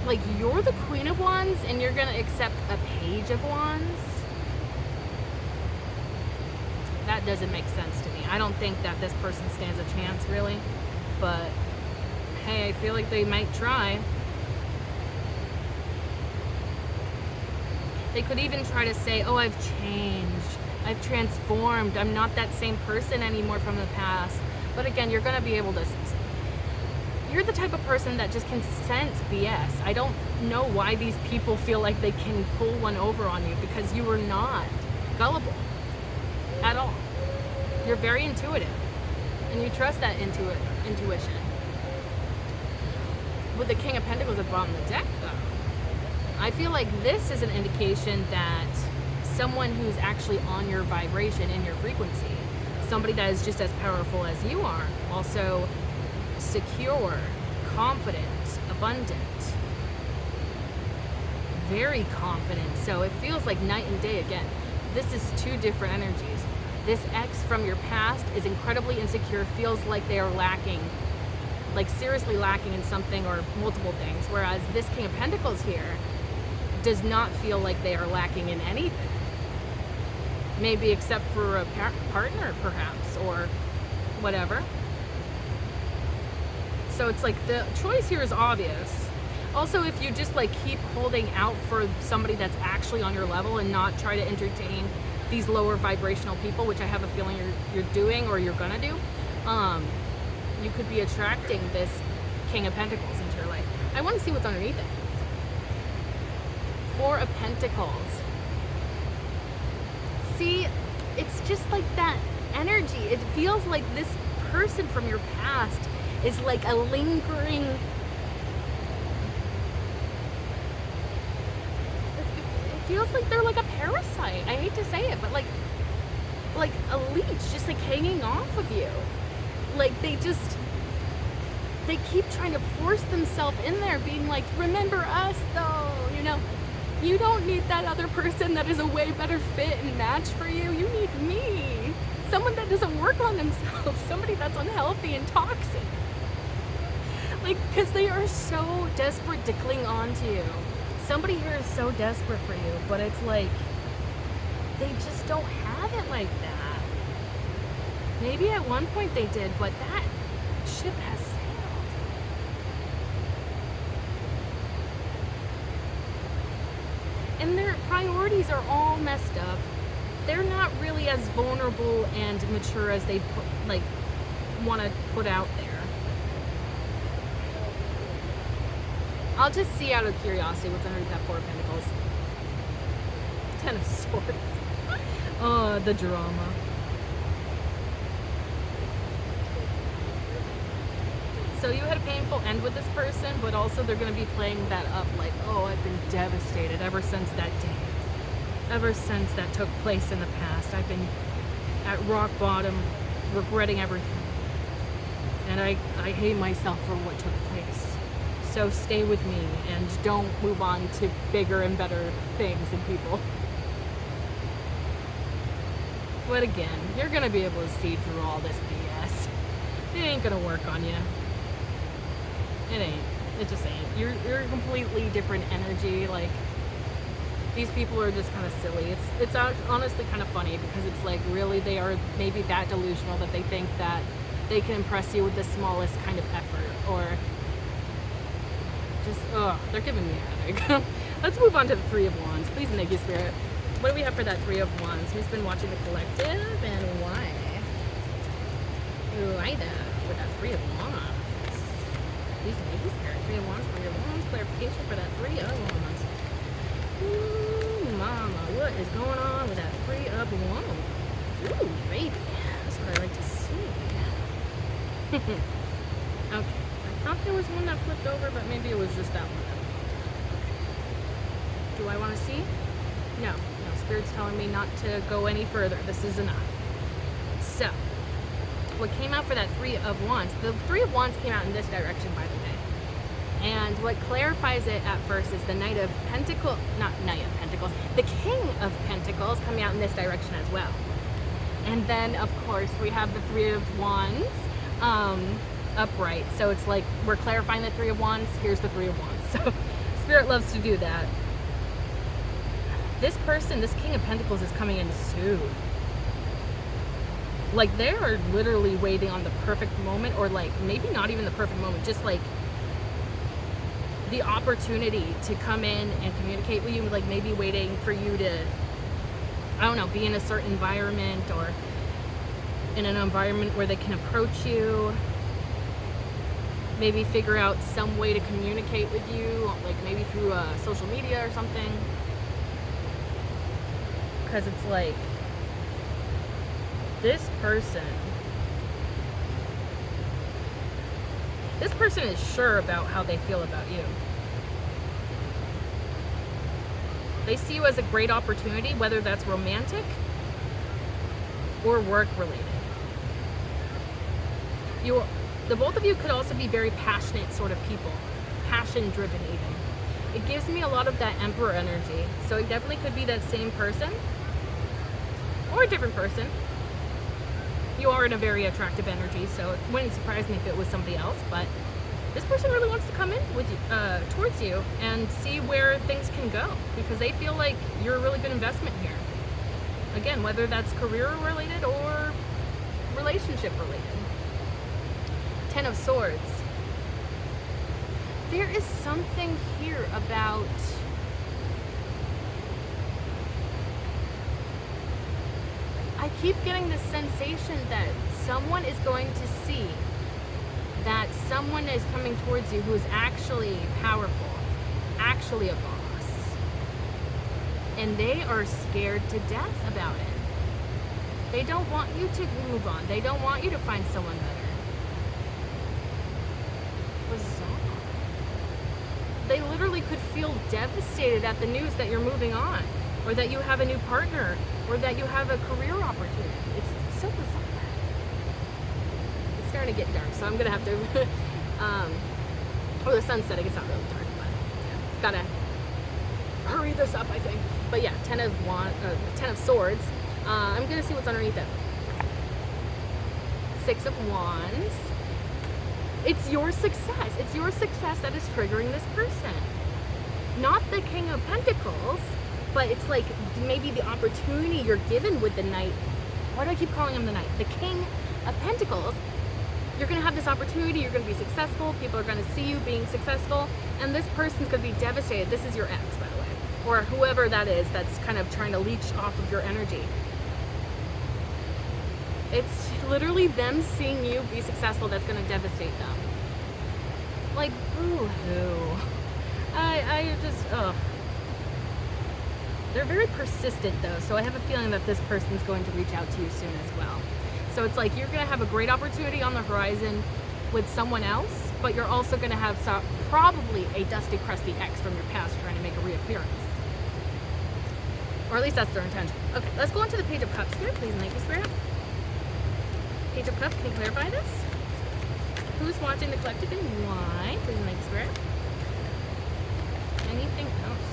Like, you're the Queen of Wands and you're gonna accept a Page of Wands? That doesn't make sense to me. I don't think that this person stands a chance, really, but hey, I feel like they might try. They could even try to say, oh, I've changed. I've transformed. I'm not that same person anymore from the past. But again, you're going to be able to, you're the type of person that just can sense BS. I don't know why these people feel like they can pull one over on you, because you are not gullible at all. You're very intuitive, and you trust that intuition. With the King of Pentacles at the bottom of the deck, though, I feel like this is an indication that someone who's actually on your vibration, in your frequency, somebody that is just as powerful as you are, also secure, confident, abundant, very confident. So it feels like night and day again. This is two different energies. This ex from your past is incredibly insecure, feels like they are lacking, like seriously lacking in something or multiple things, whereas this King of Pentacles here does not feel like they are lacking in anything. Maybe except for a partner, perhaps, or whatever. So it's like the choice here is obvious. Also, if you just like keep holding out for somebody that's actually on your level and not try to entertain these lower vibrational people, which I have a feeling you're doing or you're gonna do, you could be attracting this King of Pentacles into your life. I want to see what's underneath it. Four of Pentacles. See, it's just like that energy. It feels like this person from your past is like a lingering, it feels like they're like a parasite. I hate to say it, but like a leech just like hanging off of you. Like they keep trying to force themselves in there, being like, remember us though, you know? You don't need that other person that is a way better fit and match for you. You need me. Someone that doesn't work on themselves. Somebody that's unhealthy and toxic. Like, because they are so desperate to cling on to you. Somebody here is so desperate for you, but it's like, they just don't have it like that. Maybe at one point they did, but that ship has sailed. And their priorities are all messed up. They're not really as vulnerable and mature as they want to put out there. I'll just see out of curiosity what's underneath that Four of Pentacles. Ten of Swords. Oh, the drama. So you had a painful end with this person, but also they're going to be playing that up like, oh, I've been devastated ever since that day. Ever since that took place in the past. I've been at rock bottom, regretting everything. And I hate myself for what took place. So stay with me and don't move on to bigger and better things and people. But again, you're going to be able to see through all this BS. It ain't going to work on you. It ain't. It just ain't. You're a completely different energy. Like, these people are just kind of silly. It's honestly kind of funny because it's like, really, they are maybe that delusional that they think that they can impress you with the smallest kind of effort, or just, they're giving me a headache. Let's move on to the Three of Wands. Please and thank you, Spirit. What do we have for that Three of Wands? Who's been watching The Collective and why? Ooh, I know. With that Three of Wands. Please and thank you, Spirit. Three of Wands, Three of Wands. Clarification for that Three of Wands. Ooh, mama, what is going on with that Three of Wands? Ooh, baby. That's what I like to see. Okay. I thought there was one that flipped over, but maybe it was just that one. Do I want to see? No. Spirit's telling me not to go any further. This is enough. So, what came out for that Three of Wands? The Three of Wands came out in this direction, by the way. And what clarifies it at first is the Knight of Pentacles, not Knight of Pentacles, the King of Pentacles coming out in this direction as well. And then, of course, we have the Three of Wands upright. So it's like we're clarifying the Three of Wands. Here's the Three of Wands. So Spirit loves to do that. This person, this King of Pentacles, is coming in soon. Like, they are literally waiting on the perfect moment, or like maybe not even the perfect moment, just like the opportunity to come in and communicate with you, like maybe waiting for you to, I don't know, be in a certain environment or in an environment where they can approach you. Maybe figure out some way to communicate with you, like maybe through social media or something. Because it's like, this person is sure about how they feel about you. They see you as a great opportunity, whether that's romantic or work related. The both of you could also be very passionate sort of people, passion driven even. It gives me a lot of that Emperor energy. So it definitely could be that same person or a different person. You are in a very attractive energy, so it wouldn't surprise me if it was somebody else, but this person really wants to come in with you, towards you and see where things can go, because they feel like you're a really good investment here. Again, whether that's career related or relationship related. 10 of Swords. There is something here about I keep getting this sensation that someone is going to see that someone is coming towards you who is actually powerful, actually a boss, and they are scared to death about it. They don't want you to move on. They don't want you to find someone better. Bizarre. They literally could feel devastated at the news that you're moving on, or that you have a new partner, or that you have a career opportunity. It's so bizarre. It's starting to get dark, so I'm gonna have to oh, the sun's setting. It's not really dark, but yeah, gotta hurry this up, I think. But yeah, 10 of Swords. I'm gonna see what's underneath it. 6 of Wands. It's your success. It's your success that is triggering this person. Not the King of Pentacles, but it's like maybe the opportunity you're given with the Knight. Why do I keep calling him the Knight? The King of Pentacles. You're gonna have this opportunity, you're gonna be successful, people are gonna see you being successful, and this person's gonna be devastated. This is your ex, by the way, or whoever that is that's kind of trying to leech off of your energy. It's literally them seeing you be successful that's gonna devastate them. Like, boo-hoo. I just, ugh. They're very persistent though, so I have a feeling that this person's going to reach out to you soon as well. So it's like you're gonna have a great opportunity on the horizon with someone else, but you're also gonna have probably a dusty, crusty ex from your past trying to make a reappearance. Or at least that's their intention. Okay, let's go on to the Page of Cups here. Please make this Spirit. Page of Cups, can you clarify this? Who's watching the collective and why? Please make this Spirit. Anything else?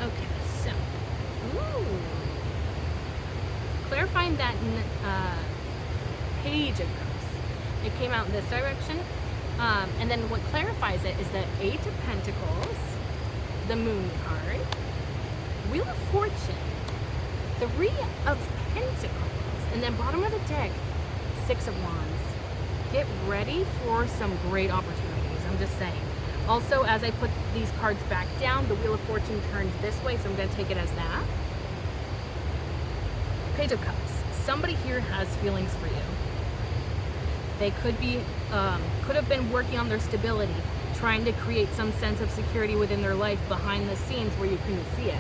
Okay, so, ooh. Clarifying that Page of Cups. It came out in this direction. And then what clarifies it is the 8 of Pentacles, the Moon card, Wheel of Fortune, 3 of Pentacles, and then bottom of the deck, 6 of Wands. Get ready for some great opportunities, I'm just saying. Also, as I put these cards back down, the Wheel of Fortune turned this way, so I'm going to take it as that. Page of Cups. Somebody here has feelings for you. They could have been working on their stability, trying to create some sense of security within their life behind the scenes where you couldn't see it.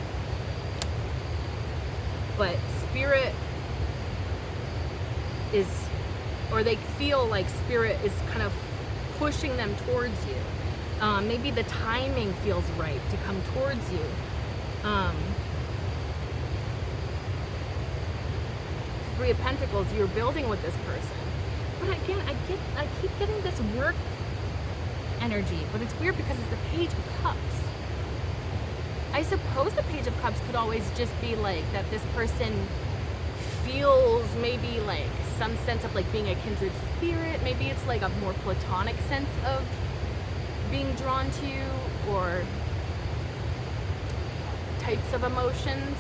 But Spirit is, or they feel like Spirit is kind of pushing them towards you. Maybe the timing feels right to come towards you. 3 of Pentacles, you're building with this person. But again, I keep getting this work energy, but it's weird because it's the Page of Cups. I suppose the Page of Cups could always just be like that this person feels maybe like some sense of like being a kindred spirit. Maybe it's like a more platonic sense of being drawn to you, or types of emotions.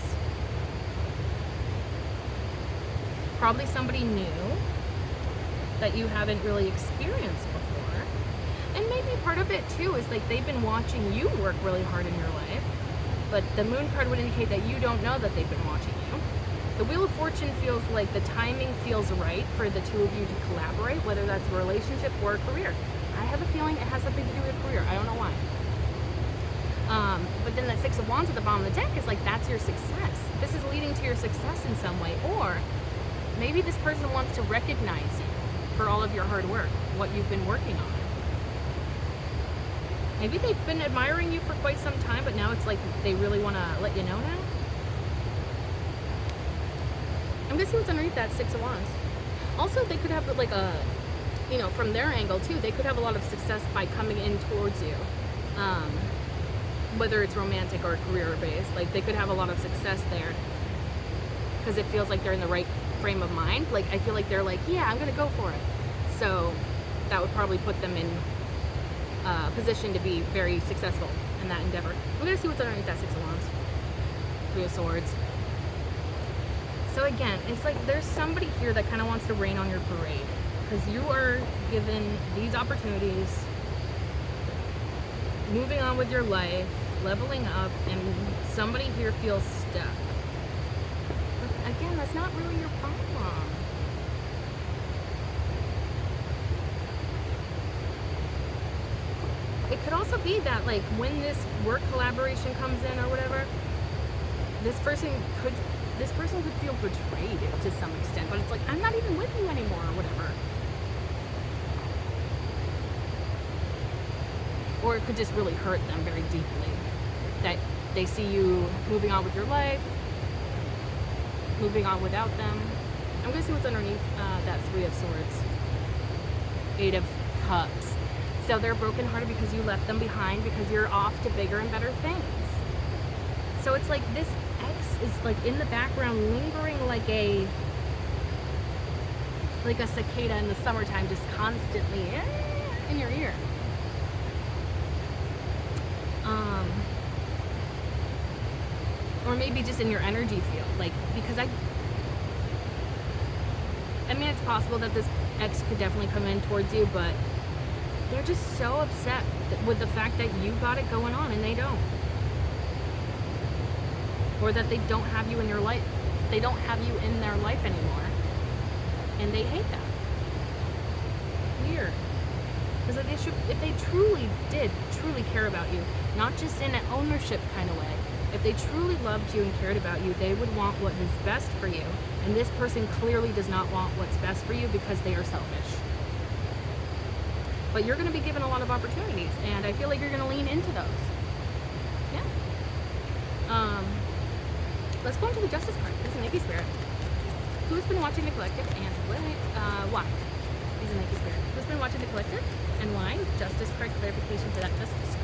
Probably somebody new that you haven't really experienced before. And maybe part of it too is like they've been watching you work really hard in your life. but the moon card would indicate that you don't know that they've been watching you. The Wheel of Fortune feels like the timing feels right for the two of you to collaborate, whether that's a relationship or a career. I have a feeling it has something to do with a career. I don't know why. But then that Six of Wands at the bottom of the deck is like, that's your success. This is leading to your success in some way. Or maybe this person wants to recognize you for all of your hard work, what you've been working on. Maybe they've been admiring you for quite some time, but now it's like they really want to let you know now. I'm going to see what's underneath that Six of Wands. Also, they could have like a, you know, from their angle too, they could have a lot of success by coming in towards you. Whether it's romantic or career-based, like they could have a lot of success there because it feels like they're in the right frame of mind. Like I feel like they're like, yeah, I'm gonna go for it. So that would probably put them in a position to be very successful in that endeavor. We're gonna see what's underneath that Six of Wands. Three of Swords. So again, it's like there's somebody here that kind of wants to rain on your parade because you are given these opportunities, moving on with your life, leveling up, and somebody here feels stuck. But again, that's not really your problem. It could also be that like when this work collaboration comes in or whatever, this person could feel betrayed to some extent, but it's like, I'm not even with you anymore or whatever. Or it could just really hurt them very deeply. That they see you moving on with your life, moving on without them. I'm going to see what's underneath that Three of Swords. Eight of Cups. So they're brokenhearted because you left them behind because you're off to bigger and better things. So it's like this ex is like in the background lingering like a cicada in the summertime, just constantly in your ear. Or maybe just in your energy field, like, because I mean, it's possible that this ex could definitely come in towards you, but they're just so upset with the fact that you got it going on and they don't. Or that they don't have you in your life. They don't have you in their life anymore. And they hate that. Weird. Because if they truly care about you, not just in an ownership kind of way, if they truly loved you and cared about you, they would want what is best for you. And this person clearly does not want what's best for you because they are selfish. But you're going to be given a lot of opportunities, and I feel like you're going to lean into those. Yeah. Let's go into the Justice card. This is Nike Spirit. Who's been watching the collective and why? These are Nike Spirit. Who's been watching the collective and why? Justice card clarification for that Justice card.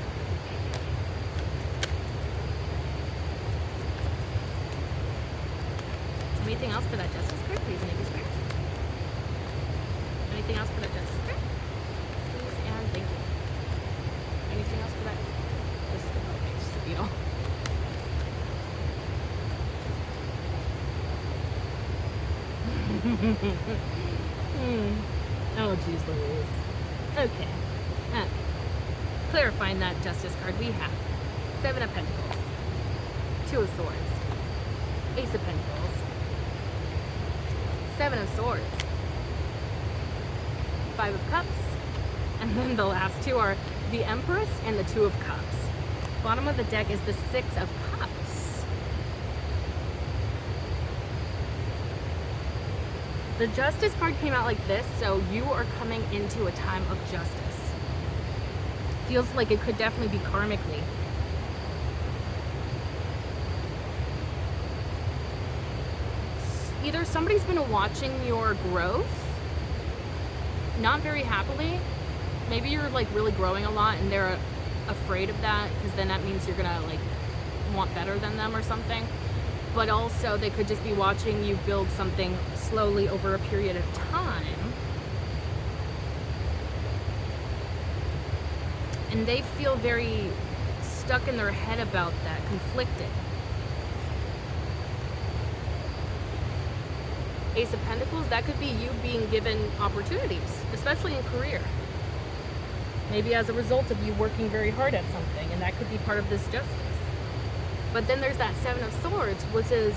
Anything else for that Justice card? Please, Nike Spirit. Anything else for that Justice card? Please and thank you. Anything else for that? This is just the beetle. Oh, geez Louise. Okay. Clarifying that Justice card, we have Seven of Pentacles, Two of Swords, Ace of Pentacles, Seven of Swords, Five of Cups, and then the last two are the Empress and the Two of Cups. Bottom of the deck is the Six of Cups. The Justice card came out like this, so you are coming into a time of justice. Feels like it could definitely be karmically. Either somebody's been watching your growth, not very happily. Maybe you're like really growing a lot and they're afraid of that because then that means you're gonna like want better than them or something. But also they could just be watching you build something slowly over a period of time. And they feel very stuck in their head about that, conflicted. Ace of Pentacles, that could be you being given opportunities, especially in career. Maybe as a result of you working very hard at something, and that could be part of this justice. But then there's that Seven of Swords, which is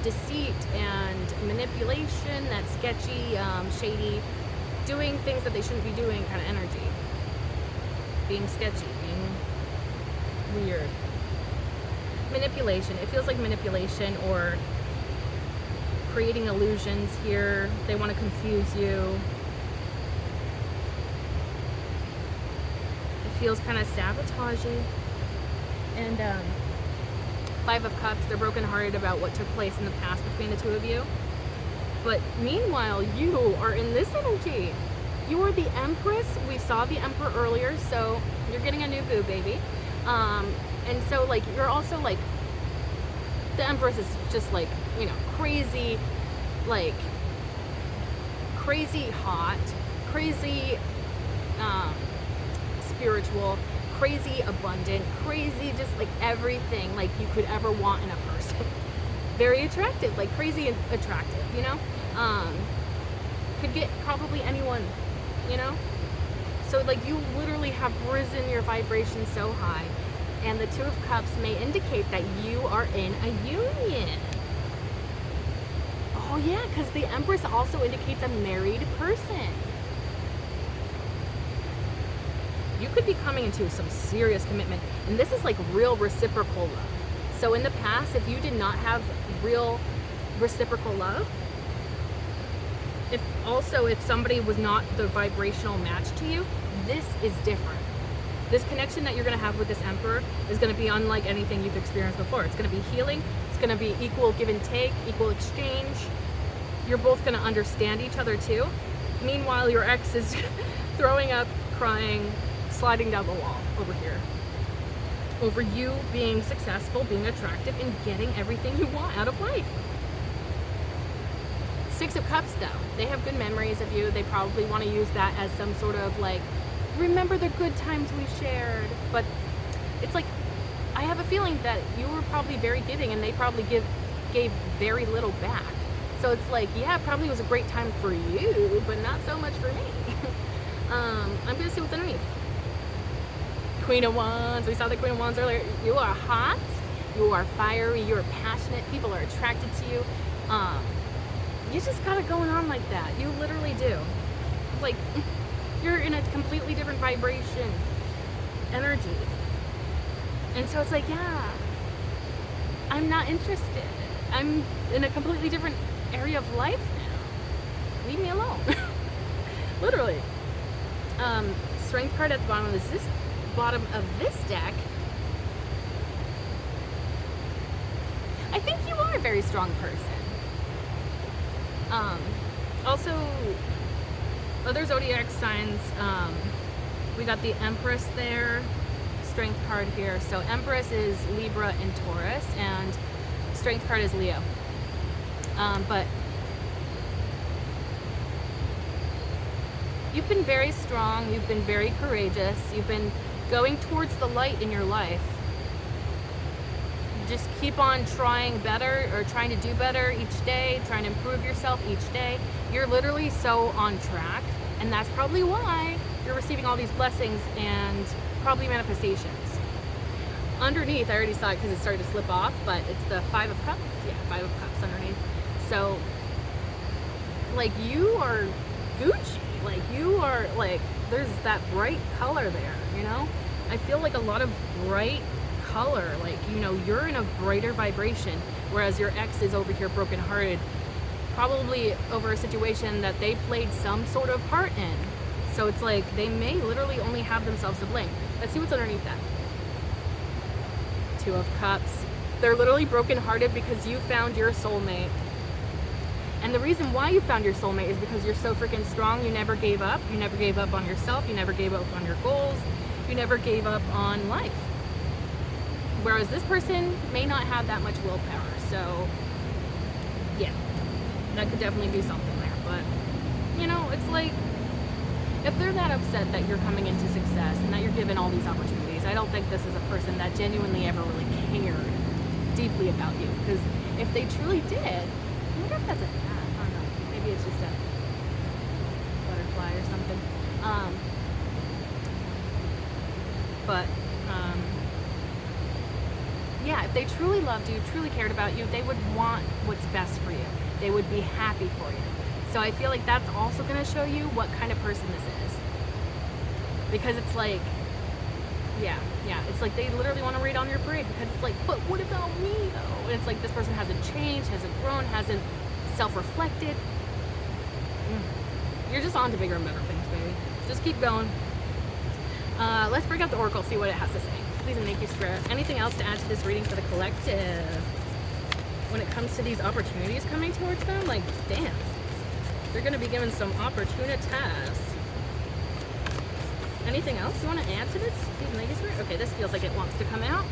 deceit and manipulation, that sketchy, shady, doing things that they shouldn't be doing kind of energy. Being sketchy, being weird. Manipulation. It feels like manipulation or creating illusions here. They want to confuse you. It feels kind of sabotagey. And Five of Cups, they're brokenhearted about what took place in the past between the two of you. But meanwhile, you are in this energy. You are the Empress. We saw the Emperor earlier, so you're getting a new boo baby. And so, like, you're also, like, the Empress is just, like, you know, crazy, like, crazy hot, crazy spiritual, crazy abundant, crazy just, like, everything, like, you could ever want in a person. Very attractive, like, crazy attractive, you know? Could get probably anyone, you know? So, like, you literally have risen your vibration so high. And the Two of Cups may indicate that you are in a union. Oh yeah, because the Empress also indicates a married person. You could be coming into some serious commitment. And this is like real reciprocal love. So in the past, if you did not have real reciprocal love, if somebody was not the vibrational match to you, this is different. This connection that you're going to have with this Emperor is going to be unlike anything you've experienced before. It's going to be healing. It's going to be equal give and take, equal exchange. You're both going to understand each other too. Meanwhile, your ex is throwing up, crying, sliding down the wall over here. Over you being successful, being attractive, and getting everything you want out of life. Six of Cups though, they have good memories of you. They probably want to use that as some sort of like, remember the good times we shared. But it's like, I have a feeling that you were probably very giving and they probably gave very little back. So it's like, yeah, it probably was a great time for you, but not so much for me. I'm gonna see what's underneath. Queen of Wands, we saw the Queen of Wands earlier. You are hot, you are fiery, you are passionate, people are attracted to you. You just got it going on like that. You literally do. Like, you're in a completely different vibration, energy. And so it's like, yeah, I'm not interested. I'm in a completely different area of life now. Leave me alone. Literally. Strength card at the bottom of this deck. I think you are a very strong person. Also, other zodiac signs, we got the Empress there, strength card here. So Empress is Libra and Taurus, and strength card is Leo. But you've been very strong, you've been very courageous, you've been going towards the light in your life. Just keep on trying better, or trying to do better each day, trying to improve yourself each day. You're literally so on track, and that's probably why you're receiving all these blessings and probably manifestations. Underneath, I already saw it because it started to slip off, but it's the Five of Cups. Yeah, Five of Cups underneath. So, like, you are Gucci. Like, you are, like, there's that bright color there, you know? I feel like a lot of bright color, like, you know, you're in a brighter vibration, whereas your ex is over here brokenhearted, probably over a situation that they played some sort of part in. So it's like they may literally only have themselves to blame. Let's see what's underneath that. Two of Cups. They're literally brokenhearted because you found your soulmate. And the reason why you found your soulmate is because you're so freaking strong. You never gave up. You never gave up on yourself. You never gave up on your goals. You never gave up on life. Whereas this person may not have that much willpower. So, yeah, that could definitely be something there. But, you know, it's like, if they're that upset that you're coming into success and that you're given all these opportunities, I don't think this is a person that genuinely ever really cared deeply about you. Because if they truly did, I wonder if that's a cat. I don't know. Maybe it's just a butterfly or something. But yeah, if if they truly loved you, truly cared about you, they would want what's best for you. They would be happy for you. So I feel like that's also going to show you what kind of person this is. Because it's like, yeah, it's like they literally want to raid on your parade because it's like, but what about me though? And it's like this person hasn't changed, hasn't grown, hasn't self-reflected. You're just on to bigger and better things, baby. Just keep going. Let's break out the oracle, see what it has to say. Please and thank you, Spirit. Anything else to add to this reading for the collective? When it comes to these opportunities coming towards them, like, damn. They're going to be given some opportunities. Anything else you want to add to this? Please and thank you, Spirit. Okay, this feels like it wants to come out.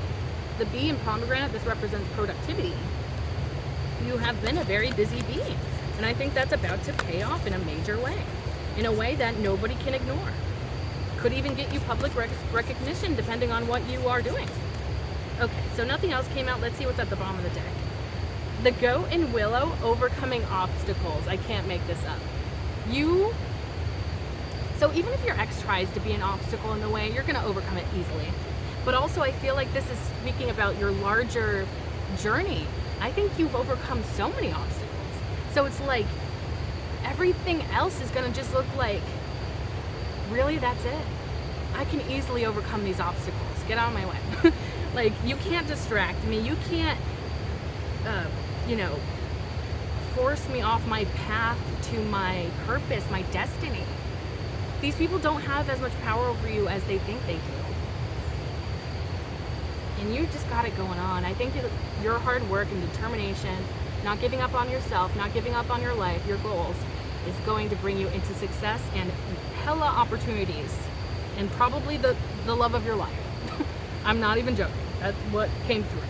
The bee and pomegranate, this represents productivity. You have been a very busy bee. And I think that's about to pay off in a major way. In a way that nobody can ignore. Could even get you public recognition depending on what you are doing. Okay, so nothing else came out. Let's see what's at the bottom of the deck. The goat and willow, overcoming obstacles. I can't make this up. So even if your ex tries to be an obstacle in the way, you're going to overcome it easily. But also I feel like this is speaking about your larger journey. I think you've overcome so many obstacles. So it's like everything else is going to just look like, really, that's it? I can easily overcome these obstacles. Get out of my way. Like, you can't distract me. You can't, force me off my path to my purpose, my destiny. These people don't have as much power over you as they think they do. And you just got it going on. I think your hard work and determination, not giving up on yourself, not giving up on your life, your goals, is going to bring you into success and hella opportunities. And probably the love of your life. I'm not even joking. That's what came through.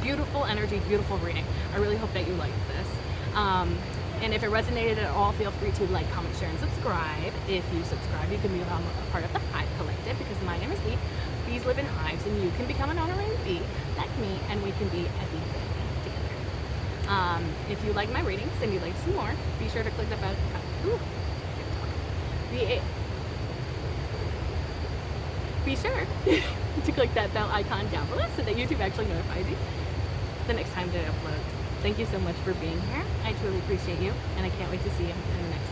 Beautiful energy, beautiful reading. I really hope that you liked this. And if it resonated at all, feel free to like, comment, share, and subscribe. If you subscribe, you can become a part of the Hive Collective because my name is Lee. Bees live in hives, and you can become an honorary bee like me, and we can be a bee family together. If you like my readings and you'd like to see more, be sure to click the bell. Be sure to click that bell icon down below so that YouTube actually notifies you the next time that I upload. Thank you so much for being here. I truly appreciate you, and I can't wait to see you in the next